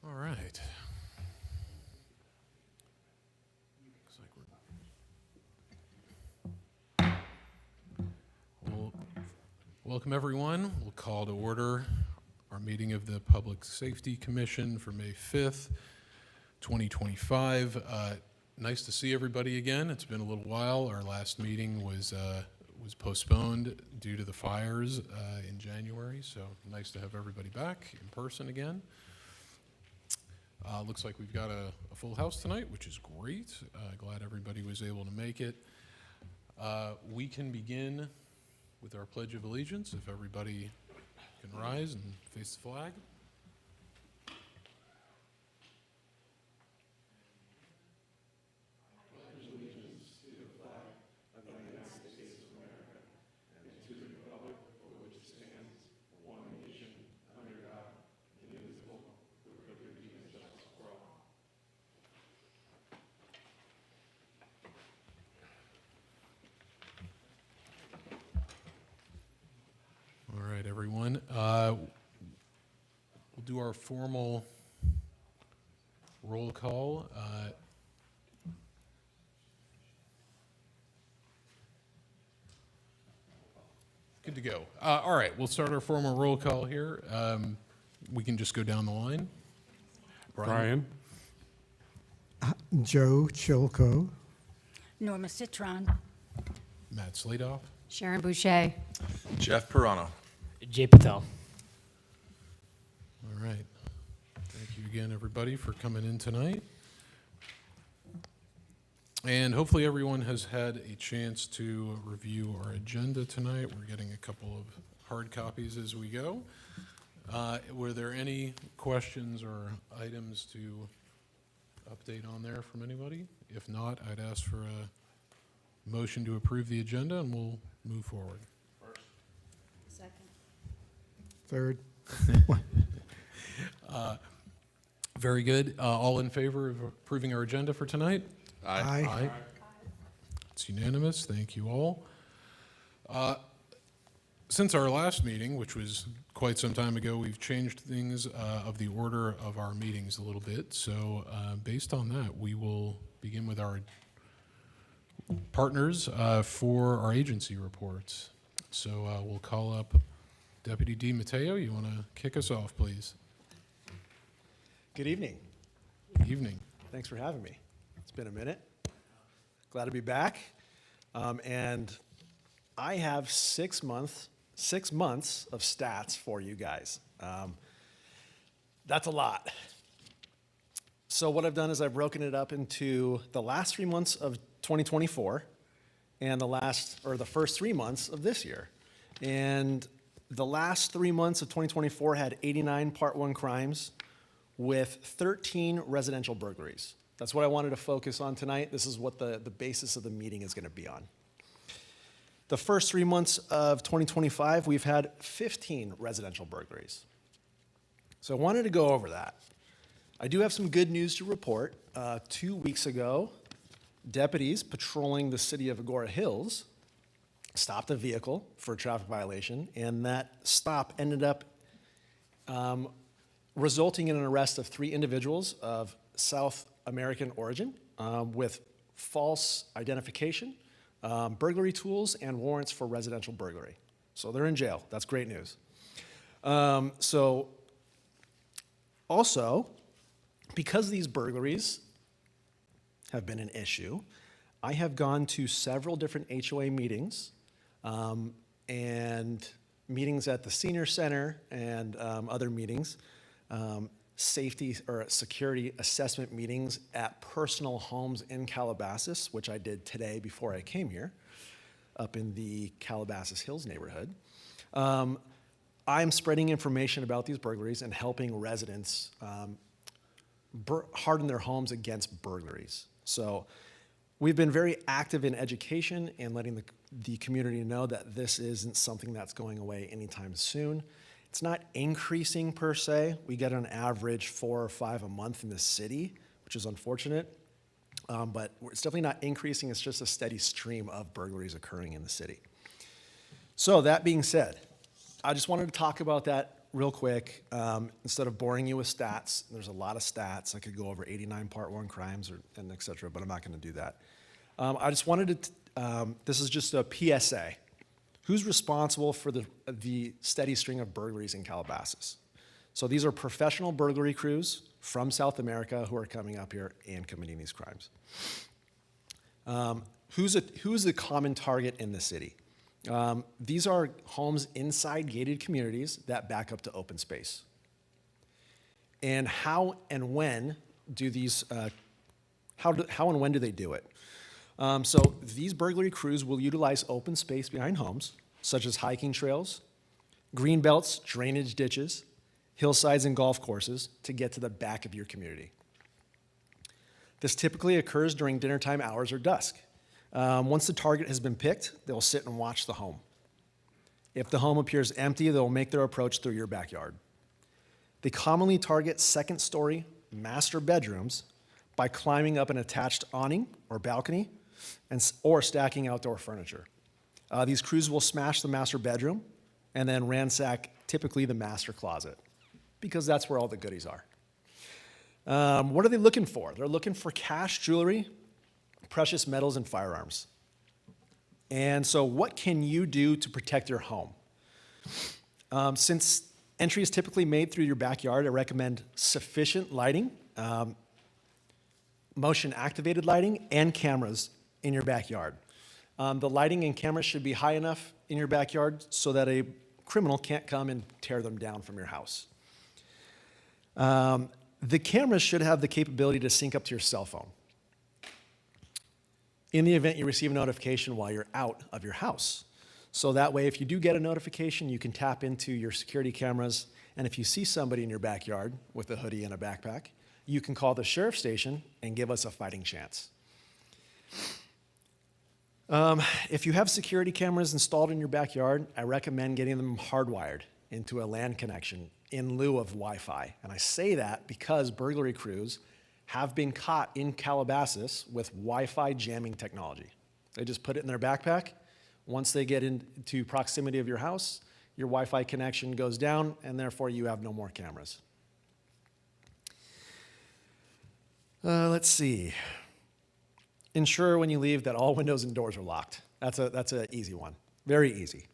All right. Well, welcome everyone. We'll call to order our meeting of the Public Safety Commission for May 5th, 2025. Nice to see everybody again. It's been a little while. Our last meeting was postponed due to the fires in January, so nice to have everybody back in person again. Looks like we've got a full house tonight, which is great. Glad everybody was able to make it. We can begin with our Pledge of Allegiance, if everybody can rise and face the flag. All right, everyone. We'll do our formal roll call. Good to go. All right, we'll start our formal roll call here. We can just go down the line. Brian. Joe Chilco. Norma Citron. Matt Sladoff. Sharon Boucher. Jeff Pirano. Jay Patel. All right. Thank you again, everybody, for coming in tonight. And hopefully everyone has had a chance to review our agenda tonight. We're getting a couple of hard copies as we go. Were there any questions or items to update on there from anybody? If not, I'd ask for a motion to approve the agenda, and we'll move forward. Second. Third. Very good. All in favor of approving our agenda for tonight? Aye. It's unanimous. Thank you all. Since our last meeting, which was quite some time ago, we've changed things of the order of our meetings a little bit. So based on that, we will begin with our partners for our agency reports. So we'll call up Deputy D. Matteo. You want to kick us off, please? Good evening. Good evening. Thanks for having me. It's been a minute. Glad to be back. And I have 6 months of stats for you guys. That's a lot. So what I've done is I've broken it up into the last 3 months of 2024 and the first 3 months of this year. And the last 3 months of 2024 had 89 Part 1 crimes with 13 residential burglaries. That's what I wanted to focus on tonight. This is what the basis of the meeting is going to be on. The first 3 months of 2025, we've had 15 residential burglaries. So I wanted to go over that. I do have some good news to report. 2 weeks ago, deputies patrolling the city of Agora Hills stopped a vehicle for a traffic violation, and that stop ended up resulting in an arrest of 3 individuals of South American origin with false identification, burglary tools, and warrants for residential burglary. So they're in jail. That's great news. So also, because these burglaries have been an issue, I have gone to several different HOA meetings and meetings at the senior center and other meetings, safety or security assessment meetings at personal homes in Calabasas, which I did today before I came here, up in the Calabasas Hills neighborhood. I'm spreading information about these burglaries and helping residents harden their homes against burglaries. So we've been very active in education and letting the community know that this isn't something that's going away anytime soon. It's not increasing per se. We get on average 4 or 5 a month in the city, which is unfortunate. But it's definitely not increasing. It's just a steady stream of burglaries occurring in the city. So that being said, I just wanted to talk about that real quick, instead of boring you with stats, there's a lot of stats. I could go over 89 Part 1 crimes and et cetera, but I'm not going to do that. I just wanted to, this is just a PSA. Who's responsible for the steady string of burglaries in Calabasas? So these are professional burglary crews from South America who are coming up here and committing these crimes. Who's the common target in the city? These are homes inside gated communities that back up to open space. And how and when do these, how and when do they do it? So these burglary crews will utilize open space behind homes, such as hiking trails, green belts, drainage ditches, hillsides, and golf courses to get to the back of your community. This typically occurs during dinnertime hours or dusk. Once the target has been picked, they'll sit and watch the home. If the home appears empty, they'll make their approach through your backyard. They commonly target second-story master bedrooms by climbing up an attached awning or balcony or stacking outdoor furniture. These crews will smash the master bedroom and then ransack typically the master closet because that's where all the goodies are. What are they looking for? They're looking for cash, jewelry, precious metals, and firearms. And so what can you do to protect your home? Since entry is typically made through your backyard, I recommend sufficient lighting, motion-activated lighting, and cameras in your backyard. The lighting and cameras should be high enough in your backyard so that a criminal can't come and tear them down from your house. The cameras should have the capability to sync up to your cell phone in the event you receive a notification while you're out of your house. So that way, if you do get a notification, you can tap into your security cameras, and if you see somebody in your backyard with a hoodie and a backpack, you can call the sheriff's station and give us a fighting chance. If you have security cameras installed in your backyard, I recommend getting them hardwired into a LAN connection in lieu of Wi-Fi. And I say that because burglary crews have been caught in Calabasas with Wi-Fi jamming technology. They just put it in their backpack. Once they get into proximity of your house, your Wi-Fi connection goes down, and therefore you have no more cameras. Let's see. Ensure when you leave that all windows and doors are locked. That's an easy one. Very easy.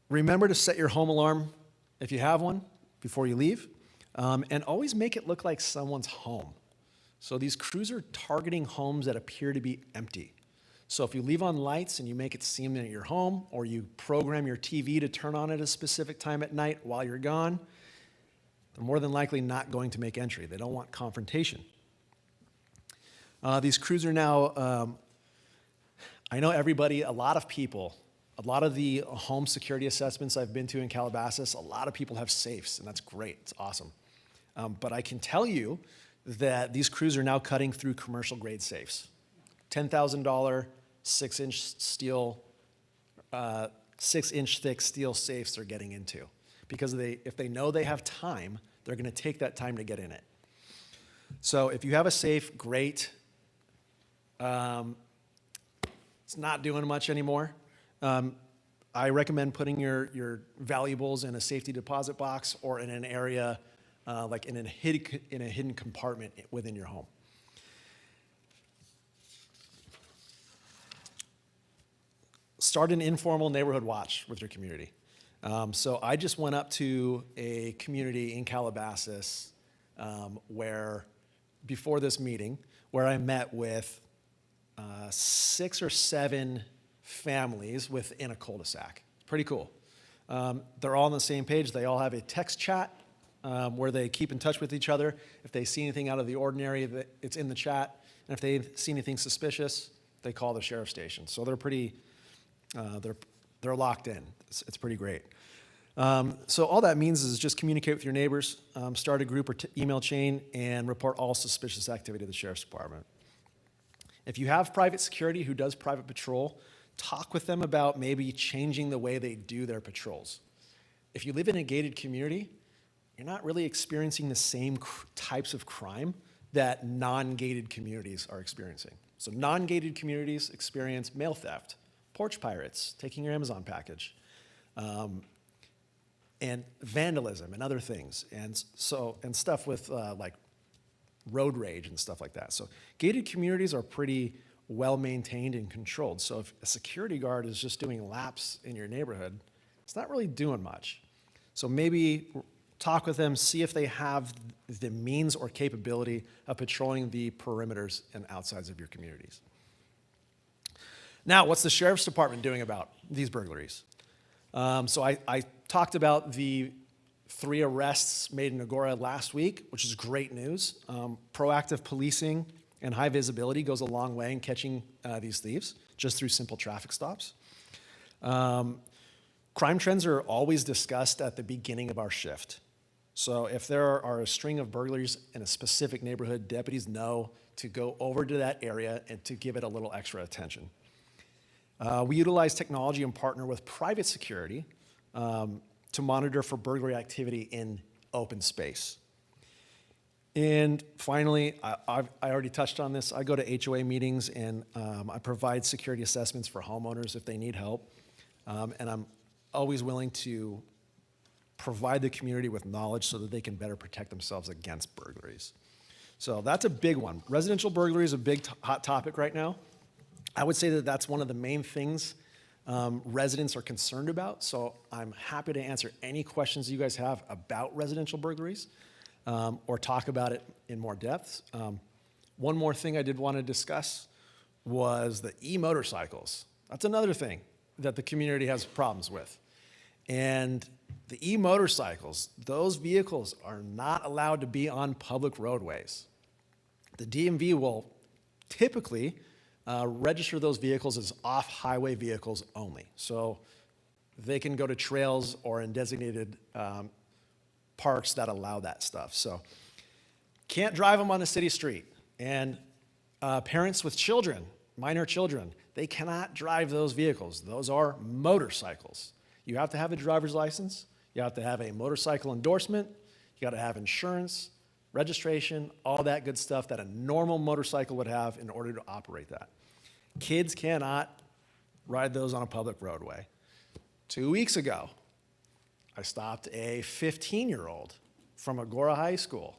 Remember to set your home alarm, if you have one, before you leave. And always make it look like someone's home. So these crews are targeting homes that appear to be empty. So if you leave on lights and you make it seem that you're home, or you program your TV to turn on at a specific time at night while you're gone, they're more than likely not going to make entry. They don't want confrontation. These crews are now, I know everybody, a lot of people, a lot of the home security assessments I've been to in Calabasas, a lot of people have safes, and that's great. It's awesome. But I can tell you that these crews are now cutting through commercial grade safes. $10,000, 6-inch steel, 6-inch thick steel safes they're getting into. Because if they know they have time, they're gonna take that time to get in it. So if you have a safe, great. It's not doing much anymore. I recommend putting your valuables in a safety deposit box or in an area like in a hidden compartment within your home. Start an informal neighborhood watch with your community. So I just went up to a community in Calabasas where, before this meeting, where I met with 6 or 7 families within a cul-de-sac. Pretty cool. They're all on the same page. They all have a text chat where they keep in touch with each other. If they see anything out of the ordinary, it's in the chat. And if they see anything suspicious, they call the sheriff's station. So they're pretty, they're locked in. It's pretty great. So all that means is just communicate with your neighbors, start a group or email chain, and report all suspicious activity to the sheriff's department. If you have private security who does private patrol, talk with them about maybe changing the way they do their patrols. If you live in a gated community, you're not really experiencing the same types of crime that non-gated communities are experiencing. So non-gated communities experience mail theft, porch pirates, taking your Amazon package, and vandalism and other things, and stuff with like road rage and stuff like that. So gated communities are pretty well maintained and controlled. So if a security guard is just doing laps in your neighborhood, it's not really doing much. So maybe talk with them, see if they have the means or capability of patrolling the perimeters and outsides of your communities. Now, what's the sheriff's department doing about these burglaries? So I talked about the 3 arrests made in Agora last week, which is great news. Proactive policing and high visibility goes a long way in catching these thieves, just through simple traffic stops. Crime trends are always discussed at the beginning of our shift. So if there are a string of burglaries in a specific neighborhood, deputies know to go over to that area and to give it a little extra attention. We utilize technology and partner with private security to monitor for burglary activity in open space. And finally, I already touched on this. I go to HOA meetings and I provide security assessments for homeowners if they need help. And I'm always willing to provide the community with knowledge so that they can better protect themselves against burglaries. So that's a big one. Residential burglary is a big hot topic right now. I would say that that's one of the main things residents are concerned about. So I'm happy to answer any questions you guys have about residential burglaries or talk about it in more depth. One more thing I did want to discuss was the e-motorcycles. That's another thing that the community has problems with. And the e-motorcycles, those vehicles are not allowed to be on public roadways. The DMV will typically register those vehicles as off-highway vehicles only. So they can go to trails or in designated parks that allow that stuff. So can't drive them on a city street. And parents with children, minor children, they cannot drive those vehicles. Those are motorcycles. You have to have a driver's license. You have to have a motorcycle endorsement. You got to have insurance, registration, all that good stuff that a normal motorcycle would have in order to operate that. Kids cannot ride those on a public roadway. 2 weeks ago, I stopped a 15-year-old from Agora High School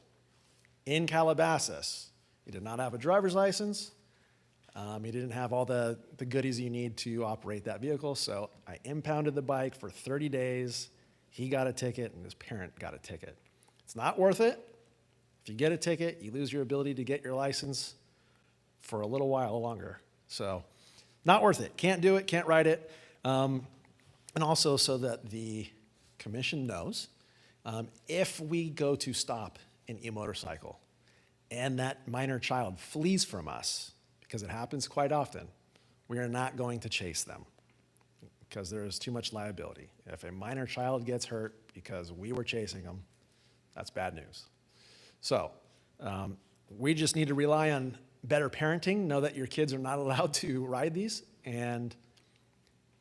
in Calabasas. He did not have a driver's license. He didn't have all the goodies you need to operate that vehicle, so I impounded the bike for 30 days. He got a ticket, and his parent got a ticket. It's not worth it. If you get a ticket, you lose your ability to get your license for a little while longer. So not worth it. Can't do it, can't ride it. And also so that the commission knows, if we go to stop an e-motorcycle and that minor child flees from us, because it happens quite often, we are not going to chase them because there is too much liability. If a minor child gets hurt because we were chasing them, that's bad news. So we just need to rely on better parenting, know that your kids are not allowed to ride these, and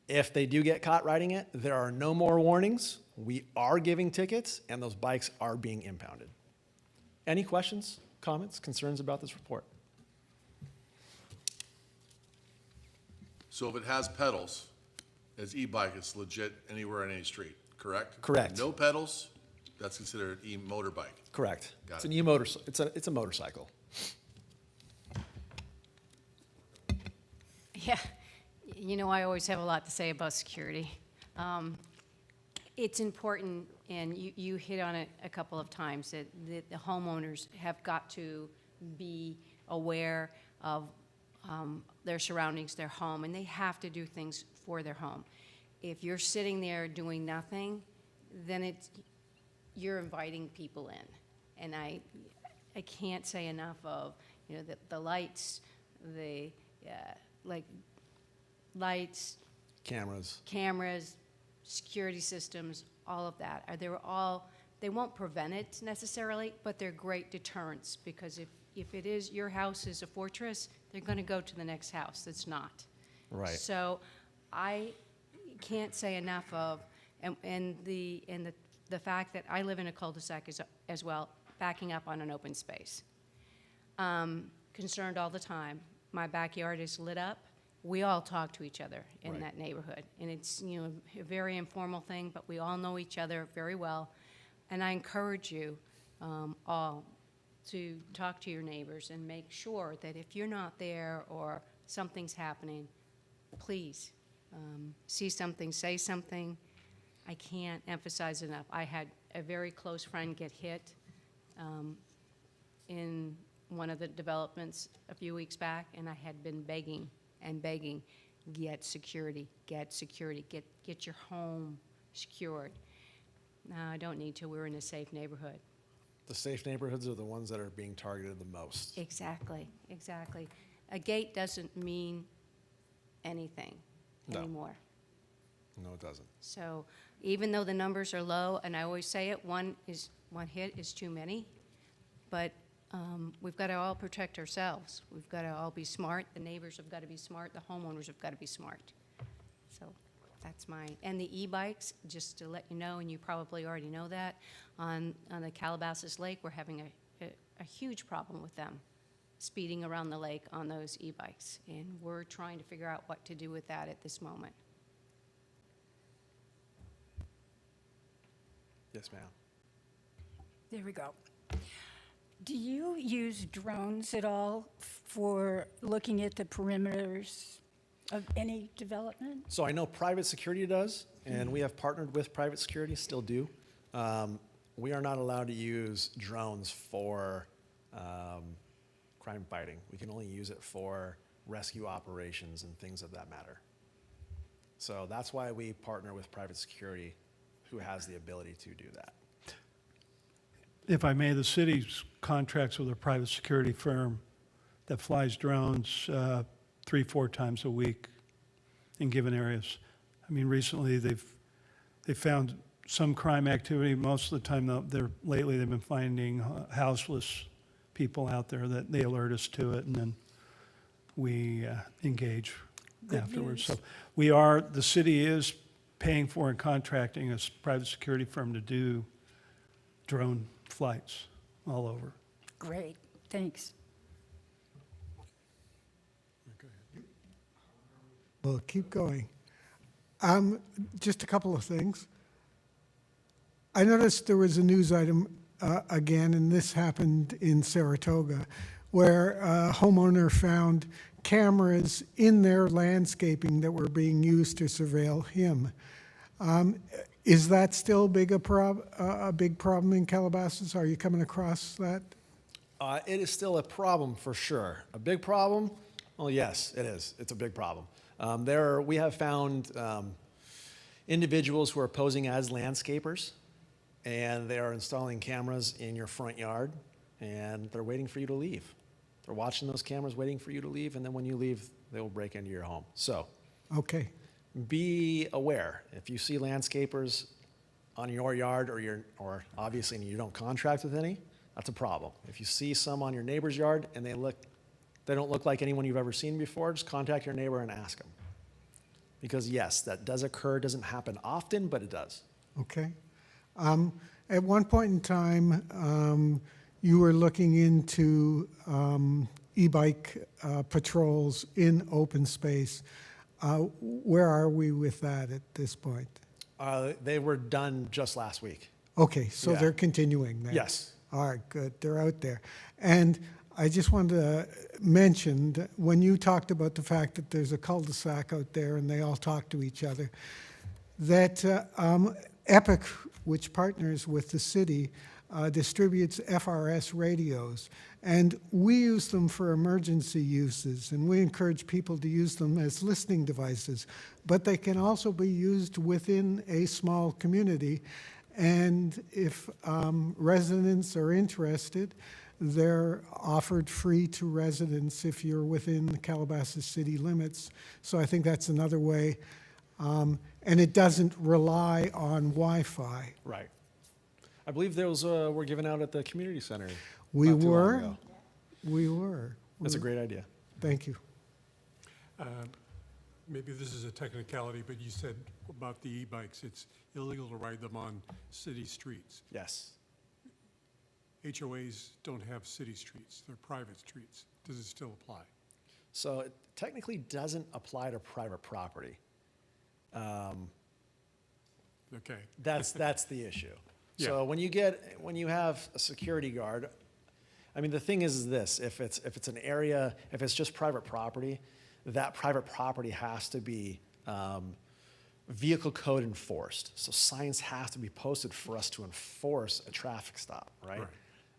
if they do get caught riding it, there are no more warnings. We are giving tickets, and those bikes are being impounded. Any questions, comments, concerns about this report? So if it has pedals, it's e-bike, it's legit anywhere on any street, correct? Correct. No pedals, that's considered e-motorbike. Correct. Got It's it. an e-motorcycle. It's a motorcycle. Yeah, you know, I always have a lot to say about security. It's important, and you hit on it a couple of times, that the homeowners have got to be aware of their surroundings, their home, and they have to do things for their home. If you're sitting there doing nothing, then you're inviting people in. And I can't say enough of, you know, the lights, lights, cameras, security systems, all of that. They won't prevent it necessarily, but they're great deterrents, because if it is, your house is a fortress, they're going to go to the next house that's not. Right. So I can't say enough of, and the fact that I live in a cul-de-sac as well, backing up on an open space. Concerned all the time. My backyard is lit up, we all talk to each other in Right. that neighborhood. And it's, a very informal thing, but we all know each other very well. And I encourage you all to talk to your neighbors and make sure that if you're not there or something's happening, please, see something, say something. I can't emphasize enough. I had a very close friend get hit in one of the developments a few weeks back, and I had been begging and begging, get security, get your home secured. No, I don't need to. We're in a safe neighborhood. The safe neighborhoods are the ones that are being targeted the most. Exactly. A gate doesn't mean anything No. anymore. No, it doesn't. So even though the numbers are low, and I always say it, one hit is too many, but we've got to all protect ourselves. We've got to all be smart. The neighbors have got to be smart. The homeowners have got to be smart. So that's and the e-bikes, just to let you know, and you probably already know that, on the Calabasas Lake, we're having a huge problem with them speeding around the lake on those e-bikes. And we're trying to figure out what to do with that at this moment. Yes, ma'am. There we go. Do you use drones at all for looking at the perimeters of any development? So I know private security does, and we have partnered with private security, still do. We are not allowed to use drones for crime fighting. We can only use it for rescue operations and things of that matter. So that's why we partner with private security, who has the ability to do that. If I may, the city's contracts with a private security firm that flies drones 3-4 times a week in given areas. I mean, recently they've found some crime activity. Most of the time, lately they've been finding houseless people out there that they alert us to it, and then we engage Good afterwards. news. So the city is paying for and contracting a private security firm to do drone flights all over. Great, thanks. Well, keep going. Just a couple of things. I noticed there was a news item again, and this happened in Saratoga, where a homeowner found cameras in their landscaping that were being used to surveil him. Is that still a big problem in Calabasas? Are you coming across that? It is still a problem for sure. A big problem? Well, yes, it is. It's a big problem. We have found individuals who are posing as landscapers, and they are installing cameras in your front yard, and they're waiting for you to leave. They're watching those cameras, waiting for you to leave, and then when you leave, they will break into your home. So Okay. be aware. If you see landscapers on your yard, or obviously you don't contract with any, that's a problem. If you see some on your neighbor's yard and they don't look like anyone you've ever seen before, just contact your neighbor and ask them. Because yes, that does occur. Doesn't happen often, but it does. Okay. At one point in time, you were looking into e-bike patrols in open space. Where are we with that at this point? They were done just last week. Okay, so Yeah. they're continuing then? Yes. All right, good. They're out there. And I just wanted to mention that when you talked about the fact that there's a cul-de-sac out there and they all talk to each other, that Epic, which partners with the city, distributes FRS radios. And we use them for emergency uses, and we encourage people to use them as listening devices. But they can also be used within a small community. And if residents are interested, they're offered free to residents if you're within the Calabasas city limits. So I think that's another way. And it doesn't rely on Wi-Fi. Right. I believe those were given out at the community center. We not too long were. ago. We were. That's a great idea. Thank you. Maybe this is a technicality, but you said about the e-bikes, it's illegal to ride them on city streets. Yes. HOAs don't have city streets, they're private streets. Does it still apply? So it technically doesn't apply to private property. Okay. That's the issue. Yeah. So when you have a security guard, I mean, the thing is this, if it's an area, if it's just private property, that private property has to be vehicle code enforced. So signs have to be posted for us to enforce a traffic stop, right?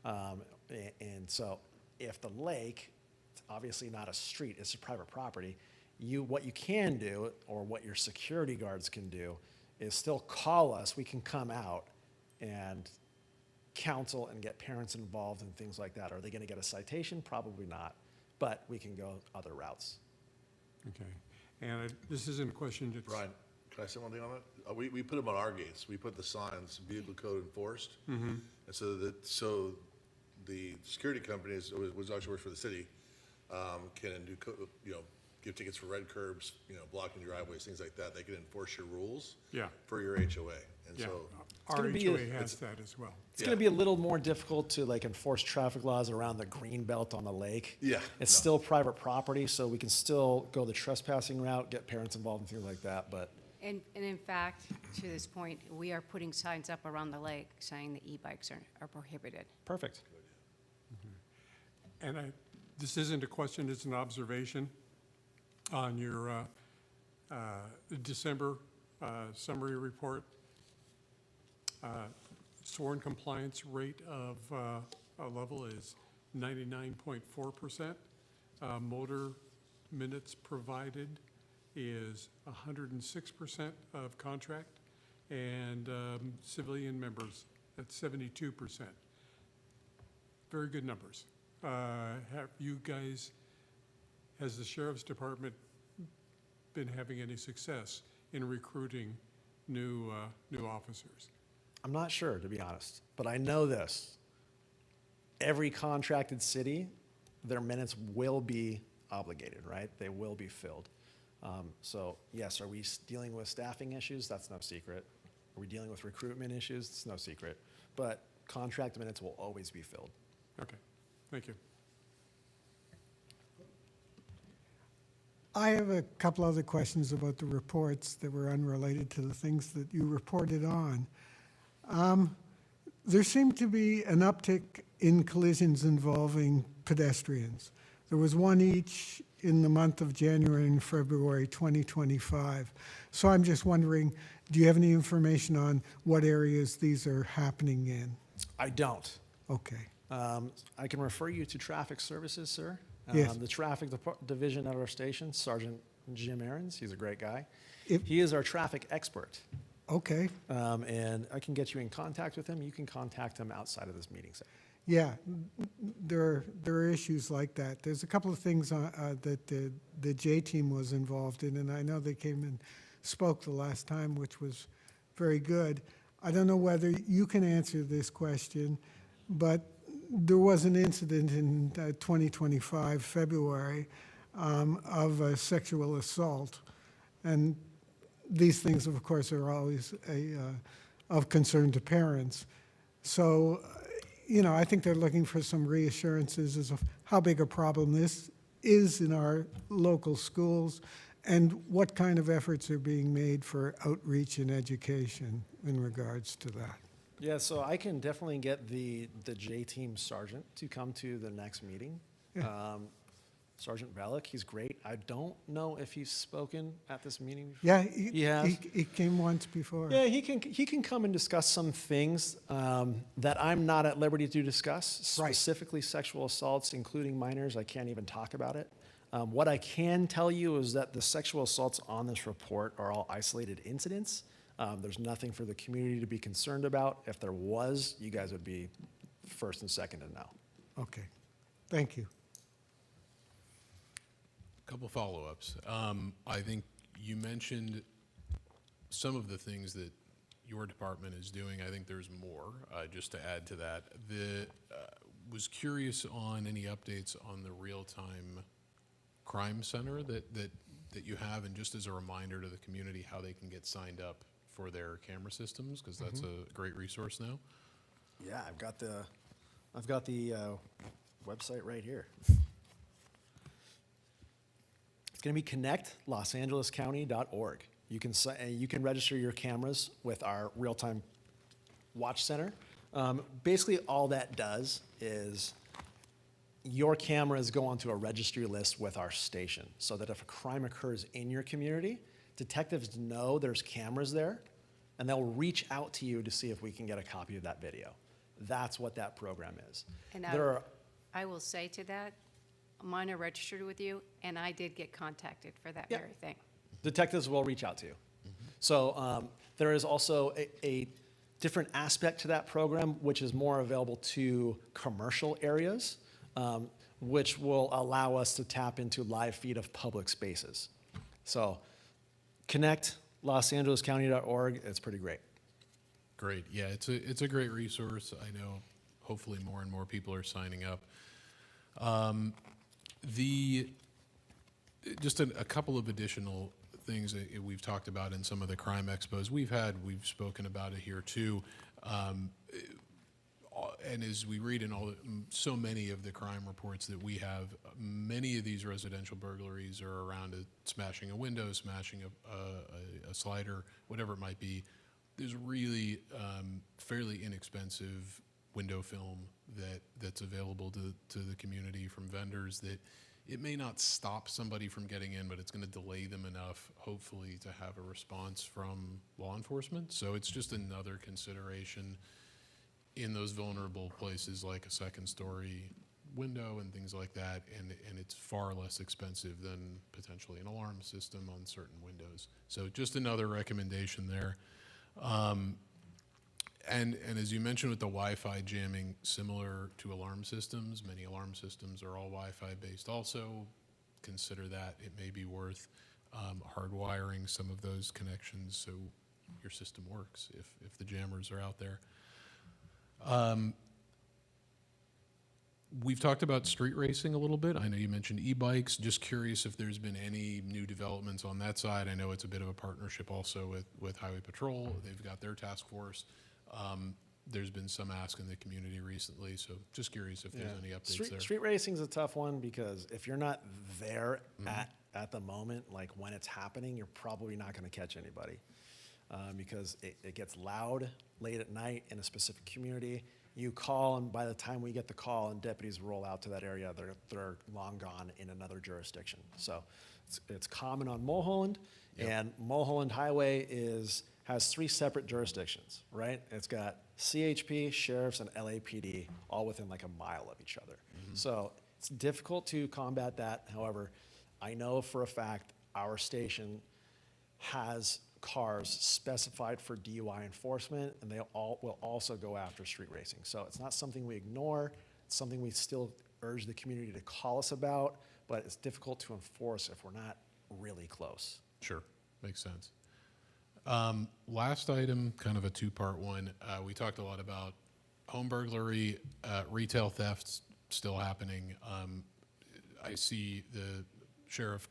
And so if the lake, it's obviously not a street, it's a private property, what you can do, or what your security guards can do, is still call us. We can come out and counsel and get parents involved and things like that. Are they going to get a citation? Probably not, but we can go other routes. Okay. And this isn't a question that's. Brian, can I say one thing on that? We put them on our gates. We put the signs, vehicle code enforced. And so the security company was actually works for the city, can do, give tickets for red curbs, blocking driveways, things like that. They can enforce your rules. Yeah. For your HOA. And Yeah, so, our gonna be HOA a- has that as well. It's going to be a little more difficult to enforce traffic laws around the green belt on the lake. Yeah, It's no. still private property, so we can still go the trespassing route, get parents involved and things like that, but And in fact, to this point, we are putting signs up around the lake saying that e-bikes are prohibited. perfect. And this isn't a question, it's an observation on your December summary report. Sworn compliance rate of level is 99.4%. Motor minutes provided is 106% of contract, and civilian members at 72%. Very good numbers. Have you guys, has the sheriff's department been having any success in recruiting new officers? I'm not sure, to be honest, but I know this. Every contracted city, their minutes will be obligated, right? They will be filled. So yes, are we dealing with staffing issues? That's no secret. Are we dealing with recruitment issues? It's no secret. But contract minutes will always be filled. Okay, thank you. I have a couple other questions about the reports that were unrelated to the things that you reported on. There seemed to be an uptick in collisions involving pedestrians. There was one each in the month of January and February 2025. So I'm just wondering, do you have any information on what areas these are happening in? I don't. Okay. I can refer you to traffic services, sir. Yes. The traffic division at our station, Sergeant Jim Aarons, he's a great guy. If- He is our traffic expert. Okay. And I can get you in contact with him. You can contact him outside of this meeting. Yeah, there are issues like that. There's a couple of things that the J team was involved in, and I know they came and spoke the last time, which was very good. I don't know whether you can answer this question, but there was an incident in 2025, February, of a sexual assault. And these things, of course, are always of concern to parents. So, I think they're looking for some reassurances as of how big a problem this is in our local schools and what kind of efforts are being made for outreach and education in regards to that. Yeah, so I can definitely get the J team sergeant to come to the next meeting. Yeah. Sergeant Bellick, he's great. I don't know if he's spoken at this meeting before. Yeah, He has? he came once before. Yeah, he can come and discuss some things that I'm not at liberty to discuss, Right. specifically sexual assaults, including minors. I can't even talk about it. What I can tell you is that the sexual assaults on this report are all isolated incidents. There's nothing for the community to be concerned about. If there was, you guys would be first and second to know. Okay, thank you. Couple follow-ups. I think you mentioned some of the things that your department is doing. I think there's more, just to add to that. Was curious on any updates on the real-time crime center that you have, and just as a reminder to the community how they can get signed up for their camera systems, because that's a great resource now. Yeah, I've got the website right here. going to be connectlosangelescounty.org. You can register your cameras with our real-time watch center. Basically, all that does is your cameras go onto a registry list with our station, so that if a crime occurs in your community, detectives know there's cameras there, and they'll reach out to you to see if we can get a copy of that video. That's what that program is. And There are, I will say to that, mine are registered with you, and I did get contacted for that Yeah. very thing. detectives will reach out to you. So there is also a different aspect to that program, which is more available to commercial areas, which will allow us to tap into live feed of public spaces. So connect losangelescounty.org. It's pretty great. Great. Yeah, it's a great resource. I know hopefully more and more people are signing up. Just a couple of additional things that we've talked about in some of the crime expos we've spoken about it here too. And as we read in so many of the crime reports that we have, many of these residential burglaries are around smashing a window, smashing a slider, whatever it might be. There's really fairly inexpensive window film that's available to the community from vendors that it may not stop somebody from getting in, but it's going to delay them enough, hopefully, to have a response from law enforcement. So it's just another consideration in those vulnerable places like a second story window and things like that, and it's far less expensive than potentially an alarm system on certain windows. So just another recommendation there. And as you mentioned with the Wi-Fi jamming, similar to alarm systems, many alarm systems are all Wi-Fi based also. Consider that it may be worth hardwiring some of those connections so your system works if the jammers are out there. We've talked about street racing a little bit. I know you mentioned e-bikes. Just curious if there's been any new developments on that side. I know it's a bit of a partnership also with Highway Patrol. They've got their task force. There's been some ask in the community recently, so just curious if there's any updates there. Street racing's a tough one because if you're not there at the moment, like when it's happening, you're probably not going to catch anybody because it gets loud late at night in a specific community. You call, and by the time we get the call and deputies roll out to that area, they're long gone in another jurisdiction. So it's common on Mulholland, and Mulholland Highway has 3 separate jurisdictions, right? It's got CHP, sheriffs, and LAPD all within like a mile of each other. So it's difficult to combat that. However, I know for a fact our station has cars specified for DUI enforcement, and they all will also go after street racing. So it's not something we ignore. It's something we still urge the community to call us about, but it's difficult to enforce if we're not really close. Sure, makes sense. Last item, kind of a two-part one. We talked a lot about home burglary, retail thefts still happening. I see the sheriff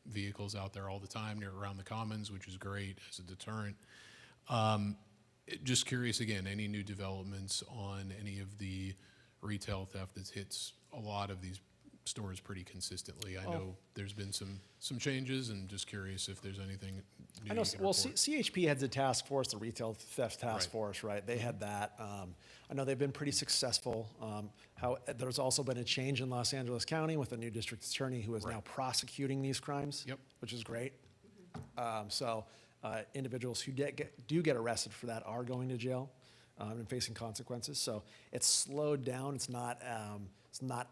vehicles out there all the time near around the commons, which is great as a deterrent. Just curious again, any new developments on any of the retail theft that hits a lot of these stores pretty consistently? I know there's been some changes, and just curious if there's anything new. I know. You can Well, report. CHP has a task force, the Retail Theft Task Right. Force, right? They had that. I know they've been pretty successful. There's also been a change in Los Angeles County with a new district attorney who is now prosecuting these crimes, Yep. which is great. So individuals who do get arrested for that are going to jail and facing consequences. So it's slowed down. It's not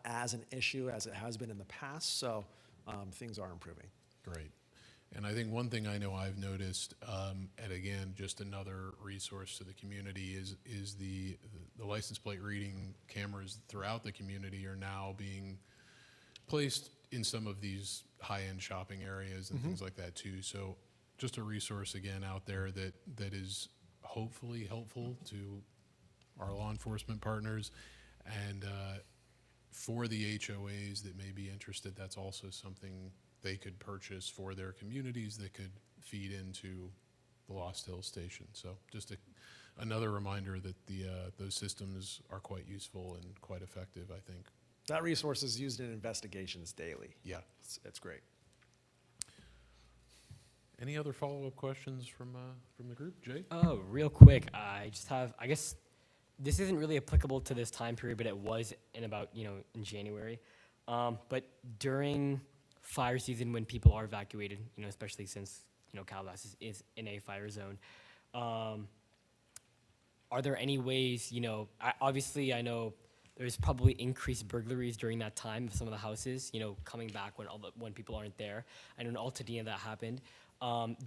as an issue as it has been in the past. So things are improving. Great. And I think one thing I know I've noticed, and again, just another resource to the community, is the license plate reading cameras throughout the community are now being placed in some of these high-end shopping areas and things like that too. So just a resource again out there that is hopefully helpful to our law enforcement partners. And for the HOAs that may be interested, that's also something they could purchase for their communities that could feed into the Lost Hills station. So just another reminder that those systems are quite useful and quite effective, I think. That resource is used in investigations daily. Yeah. It's great. Any other follow-up questions from the group? Jay? Oh, real quick, I just have, I guess, this isn't really applicable to this time period, but it was in about, in January. But during fire season, when people are evacuated, especially since, Calabasas is in a fire zone, are there any ways, obviously I know there's probably increased burglaries during that time of some of the houses, coming back when people aren't there. I know in Altadena that happened.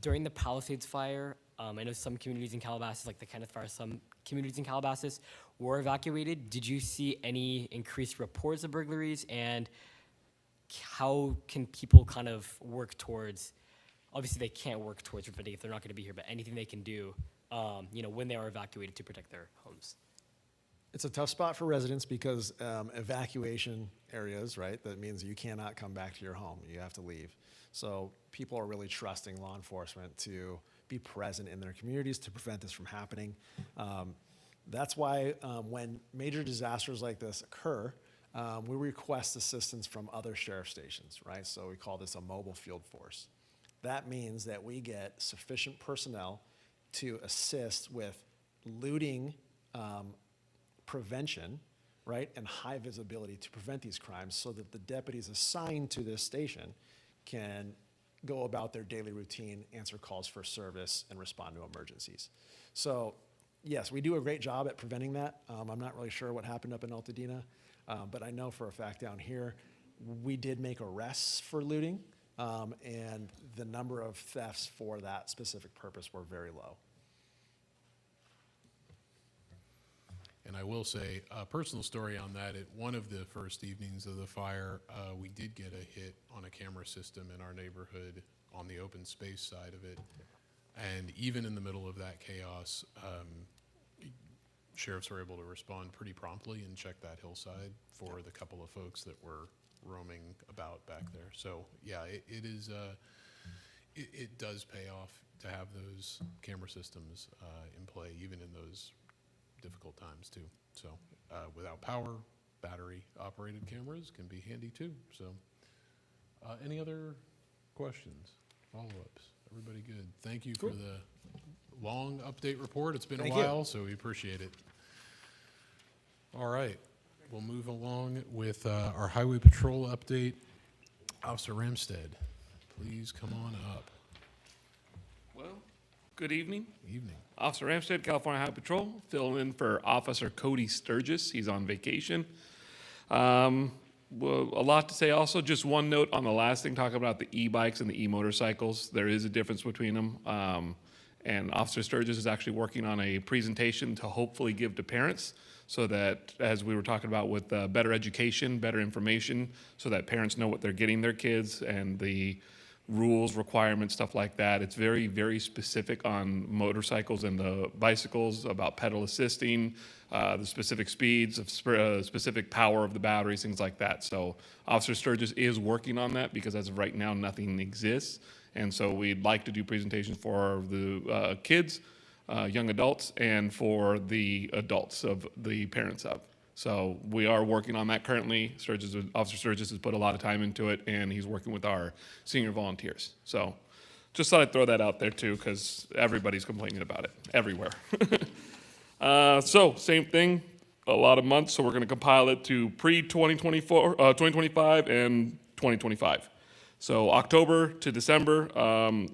During the Palisades fire, I know some communities in Calabasas, like the Kenneth Fire, some communities in Calabasas were evacuated. Did you see any increased reports of burglaries, and how can people kind of work towards, obviously they can't work towards preventing if they're not going to be here, but anything they can do, when they are evacuated to protect their homes? It's a tough spot for residents because evacuation areas, right? That means you cannot come back to your home. You have to leave. So people are really trusting law enforcement to be present in their communities to prevent this from happening. That's why when major disasters like this occur, we request assistance from other sheriff stations, right? So we call this a mobile field force. That means that we get sufficient personnel to assist with looting prevention, right, and high visibility to prevent these crimes so that the deputies assigned to this station can go about their daily routine, answer calls for service, and respond to emergencies. So, yes, we do a great job at preventing that. I'm not really sure what happened up in Altadena, but I know for a fact down here, we did make arrests for looting, and the number of thefts for that specific purpose were very low. And I will say, a personal story on that, at one of the first evenings of the fire, we did get a hit on a camera system in our neighborhood on the open space side of it. And even in the middle of that chaos, sheriffs were able to respond pretty promptly and check that hillside for the couple of folks that were roaming about back there. So yeah, it does pay off to have those camera systems in play, even in those difficult times too. So without power, battery operated cameras can be handy too. So any other questions, follow-ups? Everybody good? Thank you for the long update report. It's been a while, so we appreciate it. All right, we'll move along with our highway patrol update. Officer Ramstead, please come on up. Well, good evening. Evening. Officer Ramstead, California Highway Patrol, filling in for Officer Cody Sturgis. He's on vacation. Well, a lot to say also. Just one note on the last thing, talking about the e-bikes and the e-motorcycles. There is a difference between them. And Officer Sturgis is actually working on a presentation to hopefully give to parents so that, as we were talking about, with better education, better information, so that parents know what they're getting their kids and the rules, requirements, stuff like that. It's very, very specific on motorcycles and the bicycles, about pedal assisting, the specific speeds, of specific power of the batteries, things like that. So Officer Sturgis is working on that because as of right now, nothing exists. And so we'd like to do presentations for the kids, young adults, and for the adults of the parents of. So we are working on that currently. Officer Sturgis has put a lot of time into it, and he's working with our senior volunteers. So just thought I'd throw that out there too, because everybody's complaining about it everywhere. So same thing, a lot of months. So we're going to compile it to pre-2024, 2025, and 2025. So October to December,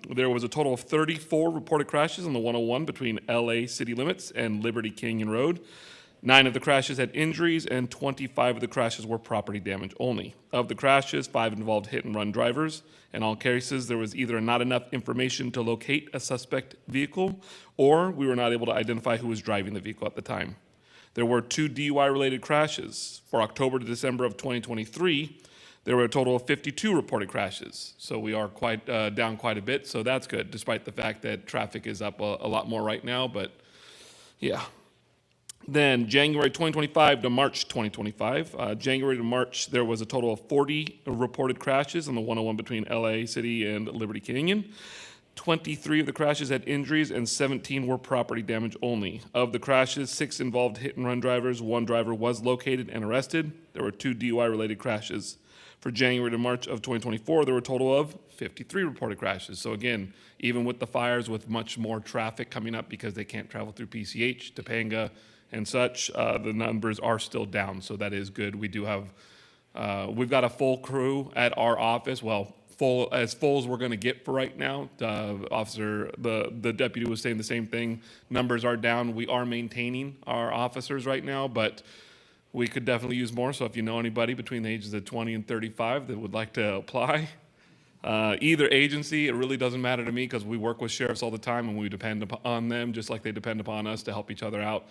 there was a total of 34 reported crashes on the 101 between LA city limits and Liberty Canyon Road. 9 of the crashes had injuries, and 25 of the crashes were property damage only. Of the crashes, 5 involved hit-and-run drivers. In all cases, there was either not enough information to locate a suspect vehicle, or we were not able to identify who was driving the vehicle at the time. There were 2 DUI-related crashes. For October to December of 2023, there were a total of 52 reported crashes. So we are down quite a bit, so that's good, despite the fact that traffic is up a lot more right now, but yeah. Then January 2025 to March 2025. January to March, there was a total of 40 reported crashes on the 101 between LA City and Liberty Canyon. 23 of the crashes had injuries and 17 were property damage only. Of the crashes, 6 involved hit and run drivers. 1 driver was located and arrested. There were 2 DUI related crashes. For January to March of 2024, there were a total of 53 reported crashes. So again, even with the fires, with much more traffic coming up because they can't travel through PCH, Topanga, and such, the numbers are still down. So that is good. We do have, we've got a full crew at our office. Well, full as we're going to get for right now. The deputy was saying the same thing. Numbers are down. We are maintaining our officers right now, but we could definitely use more. So if you know anybody between the ages of 20 and 35 that would like to apply, either agency, it really doesn't matter to me because we work with sheriffs all the time and we depend on them just like they depend upon us to help each other out.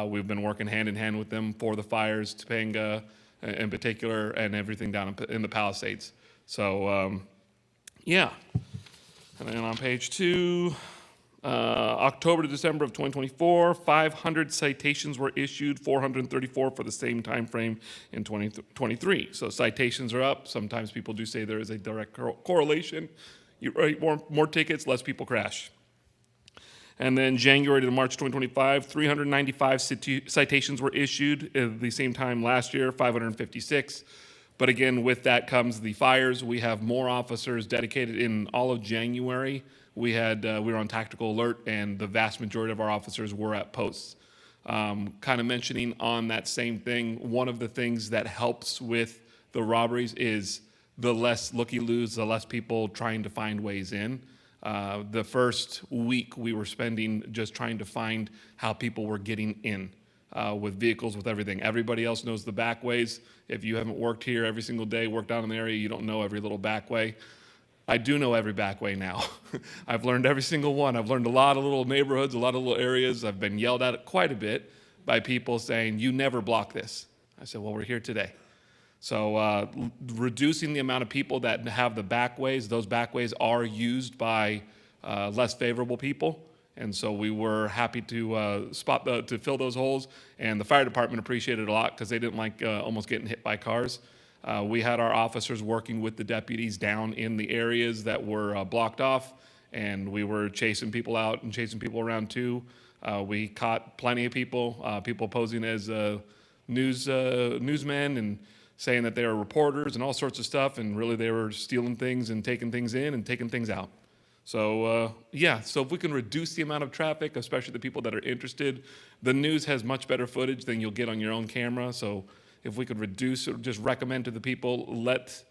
We've been working hand in hand with them for the fires, Topanga in particular, and everything down in the Palisades. So, yeah. And then on page 2, October to December of 2024, 500 citations were issued, 434 for the same time frame in 2023. So citations are up. Sometimes people do say there is a direct correlation. You write more tickets, less people crash. And then January to March 2025, 395 citations were issued at the same time last year, 556. But again, with that comes the fires. We have more officers dedicated in all of January. We were on tactical alert, and the vast majority of our officers were at posts. Kind of mentioning on that same thing, one of the things that helps with the robberies is the less looky-loos, the less people trying to find ways in. The first week we were spending just trying to find how people were getting in. With vehicles, with everything. Everybody else knows the back ways. If you haven't worked here every single day, worked down in the area, you don't know every little back way. I do know every back way now. I've learned every single one. I've learned a lot of little neighborhoods, a lot of little areas. I've been yelled at quite a bit by people saying, you never block this. I said, well, we're here today. So reducing the amount of people that have the back ways, those back ways are used by less favorable people. And so we were happy to to fill those holes, and the fire department appreciated it a lot because they didn't like almost getting hit by cars. We had our officers working with the deputies down in the areas that were blocked off, and we were chasing people out and chasing people around too. We caught plenty of people, people posing as newsmen and saying that they were reporters and all sorts of stuff, and really they were stealing things and taking things in and taking things out. So, yeah, so if we can reduce the amount of traffic, especially the people that are interested, the news has much better footage than you'll get on your own camera. So if we could reduce or just recommend to the people, let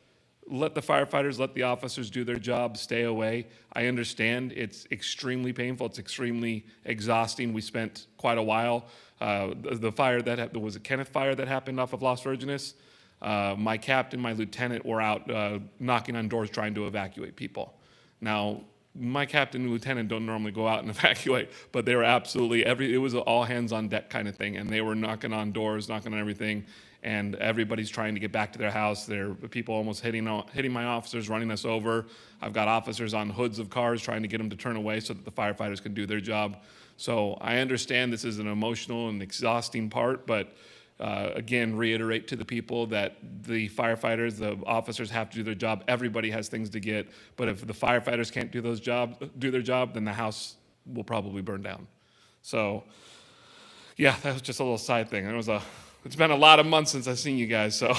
the firefighters, let the officers do their job, stay away. I understand it's extremely painful. It's extremely exhausting. We spent quite a while. The fire that was a Kenneth fire that happened off of Las Virgenes. My captain, my lieutenant were out knocking on doors trying to evacuate people. Now, my captain and lieutenant don't normally go out and evacuate, but they were absolutely, it was an all hands on deck kind of thing, and they were knocking on doors, knocking on everything, and everybody's trying to get back to their house. There are people almost hitting my officers, running us over. I've got officers on hoods of cars trying to get them to turn away so that the firefighters can do their job. So I understand this is an emotional and exhausting part, but again, reiterate to the people that the firefighters, the officers have to do their job. Everybody has things to get, but if the firefighters can't do their job, then the house will probably burn down. So, yeah, that was just a little side thing. It's been a lot of months since I've seen you guys, so.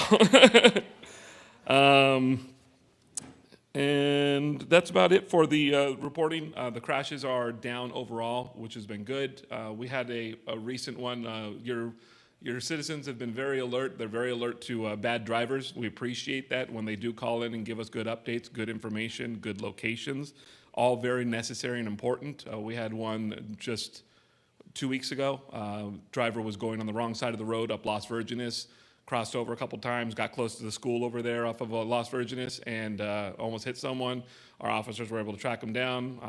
And that's about it for the reporting. The crashes are down overall, which has been good. We had a recent one. Your citizens have been very alert. They're very alert to bad drivers. We appreciate that when they do call in and give us good updates, good information, good locations, all very necessary and important. We had one just 2 weeks ago. Driver was going on the wrong side of the road up Las Virgenes, crossed over a couple times, got close to the school over there off of Las Virgenes, and almost hit someone. Our officers were able to track him down.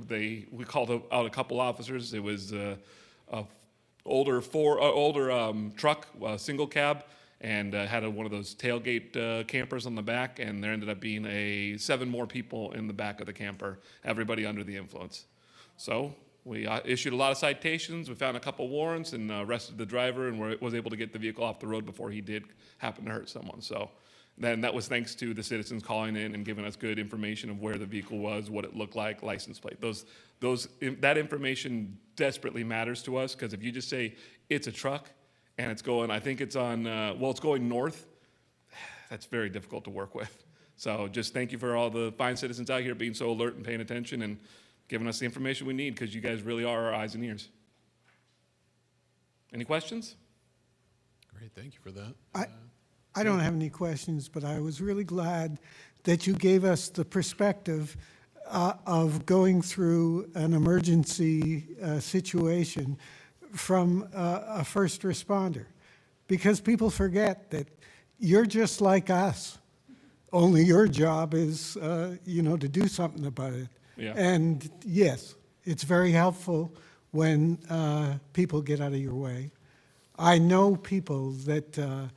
We called out a couple officers. It was a older truck, single cab, and had one of those tailgate campers on the back, and there ended up being 7 more people in the back of the camper, everybody under the influence. So we issued a lot of citations. We found a couple warrants and arrested the driver, and was able to get the vehicle off the road before he did happen to hurt someone. So Then that was thanks to the citizens calling in and giving us good information of where the vehicle was, what it looked like, license plate. That information desperately matters to us, because if you just say it's a truck and it's going, I think it's on, it's going north, that's very difficult to work with. So just thank you for all the fine citizens out here being so alert and paying attention and giving us the information we need, because you guys really are our eyes and ears. Any questions? Great, thank you for that. I don't have any questions, but I was really glad that you gave us the perspective of going through an emergency situation from a first responder. Because people forget that you're just like us, only your job is, to do something about it. Yeah. And yes, it's very helpful when people get out of your way. I know people that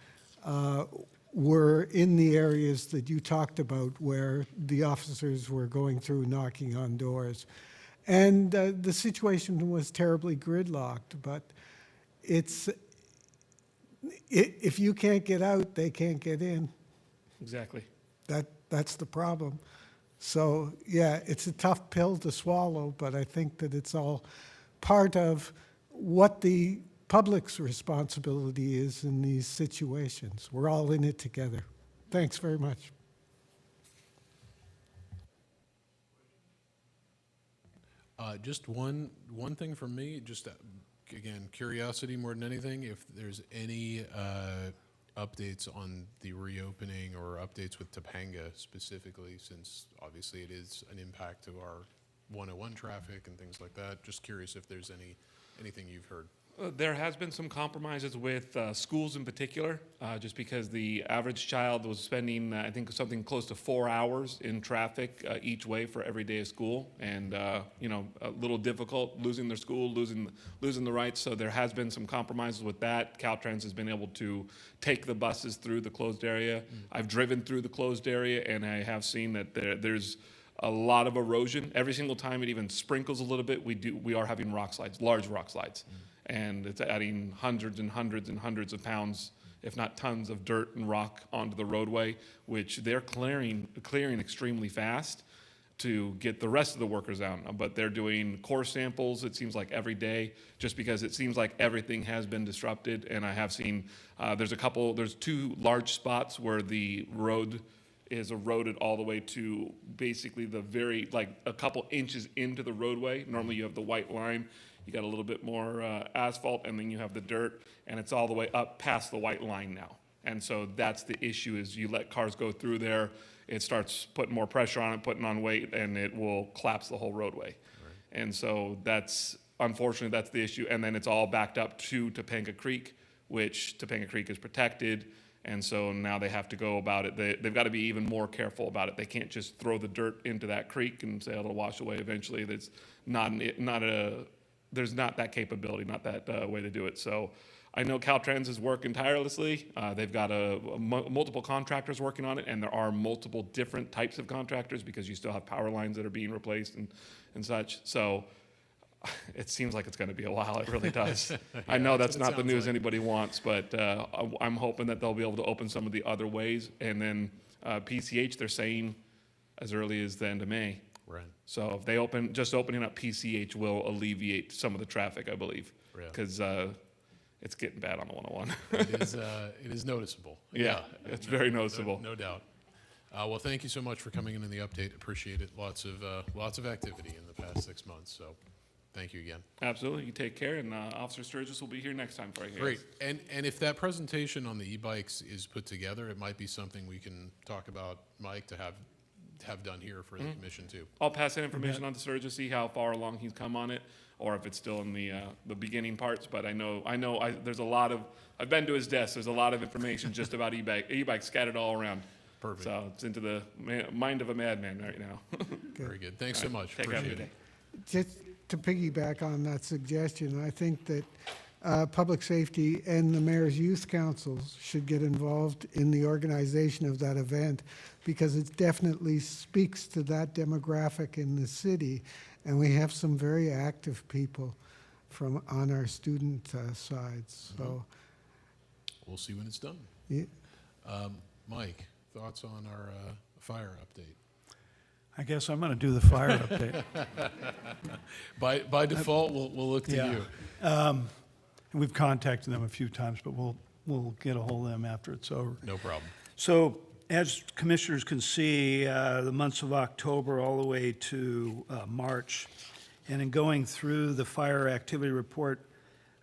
were in the areas that you talked about where the officers were going through knocking on doors. And the situation was terribly gridlocked, but if you can't get out, they can't get in. Exactly. That's the problem. So, yeah, it's a tough pill to swallow, but I think that it's all part of what the public's responsibility is in these situations. We're all in it together. Thanks very much. Just one thing from me, just again, curiosity more than anything, if there's any updates on the reopening or updates with Topanga specifically, since obviously it is an impact to our 101 traffic and things like that. Just curious if there's anything you've heard. There has been some compromises with schools in particular, just because the average child was spending, I think, something close to 4 hours in traffic each way for every day of school, and a little difficult losing their school, losing the rights. So there has been some compromises with that. Caltrans has been able to take the buses through the closed area. I've driven through the closed area, and I have seen that there's a lot of erosion. Every single time it even sprinkles a little bit, we are having rock slides, large rock slides. And it's adding hundreds and hundreds and hundreds of pounds, if not tons, of dirt and rock onto the roadway, which they're clearing extremely fast to get the rest of the workers out. But they're doing core samples, it seems like every day, just because it seems like everything has been disrupted. And I have seen, there's two large spots where the road is eroded all the way to basically a couple inches into the roadway. Normally you have the white line. You got a little bit more asphalt, and then you have the dirt, and it's all the way up past the white line now. And so that's the issue, is you let cars go through there, it starts putting more pressure on it, putting on weight, and it will collapse the whole roadway. Right. And so unfortunately, that's the issue. And then it's all backed up to Topanga Creek, which Topanga Creek is protected. And so now they have to go about it. They've got to be even more careful about it. They can't just throw the dirt into that creek and say it'll wash away eventually. There's not that capability, not that way to do it. So I know Caltrans is working tirelessly. They've got multiple contractors working on it, and there are multiple different types of contractors, because you still have power lines that are being replaced and such. So it seems like it's going to be a while. It really does. Yeah, I know that's what it not the sounds news like. anybody wants, but I'm hoping that they'll be able to open some of the other ways. And then PCH, they're saying as early as the end of May. Right. So if they opening up PCH will alleviate some of the traffic, I believe, Really? because it's getting bad on the 101. It is noticeable. Yeah, it's very noticeable. No doubt. Well, thank you so much for coming in the update. Appreciate it. Lots of activity in the past 6 months. So, thank you again. Absolutely. You take care, and Officer Sturgis will be here next time for you. Great. And if that presentation on the e-bikes is put together, it might be something we can talk about, Mike, to have done here for the commission too. I'll pass that information on to Sturgis, see how far along he's come on it, or if it's still in the beginning parts. But I know there's a lot of, I've been to his desk, there's a lot of information just about e-bikes scattered all around. Perfect. So it's into the mind of a madman right now. Very good. Thanks so much. Take care. Appreciate it. Just to piggyback on that suggestion, I think that public safety and the mayor's youth councils should get involved in the organization of that event, because it definitely speaks to that demographic in the city. And we have some very active people on our student sides. So We'll see when it's done. yeah, Mike, thoughts on our fire update? I guess I'm going to do the fire update. By default, we'll look to Yeah. you. And we've contacted them a few times, but we'll get a hold of them after it's over. No problem. So as commissioners can see, the months of October all the way to March, and in going through the fire activity report,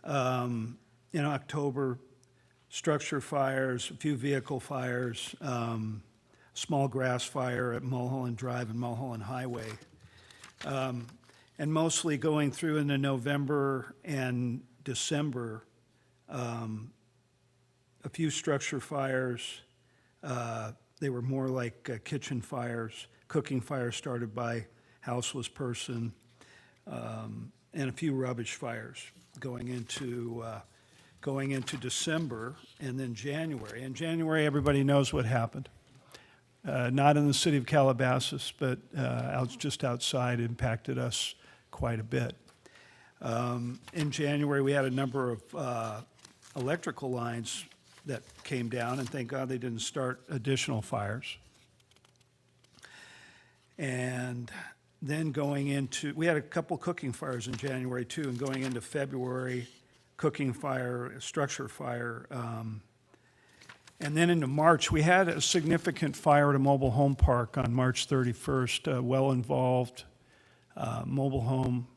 in October, structure fires, a few vehicle fires, small grass fire at Mulholland Drive and Mulholland Highway. And mostly going through into November and December, a few structure fires. They were more like kitchen fires, cooking fires started by houseless person, and a few rubbish fires going into December and then January. In January, everybody knows what happened. Not in the city of Calabasas, but just outside, impacted us quite a bit. In January, we had a number of electrical lines that came down, and thank God they didn't start additional fires. And then we had a couple cooking fires in January too, and going into February, cooking fire, structure fire. And then into March, we had a significant fire at a mobile home park on March 31st, well-involved mobile home,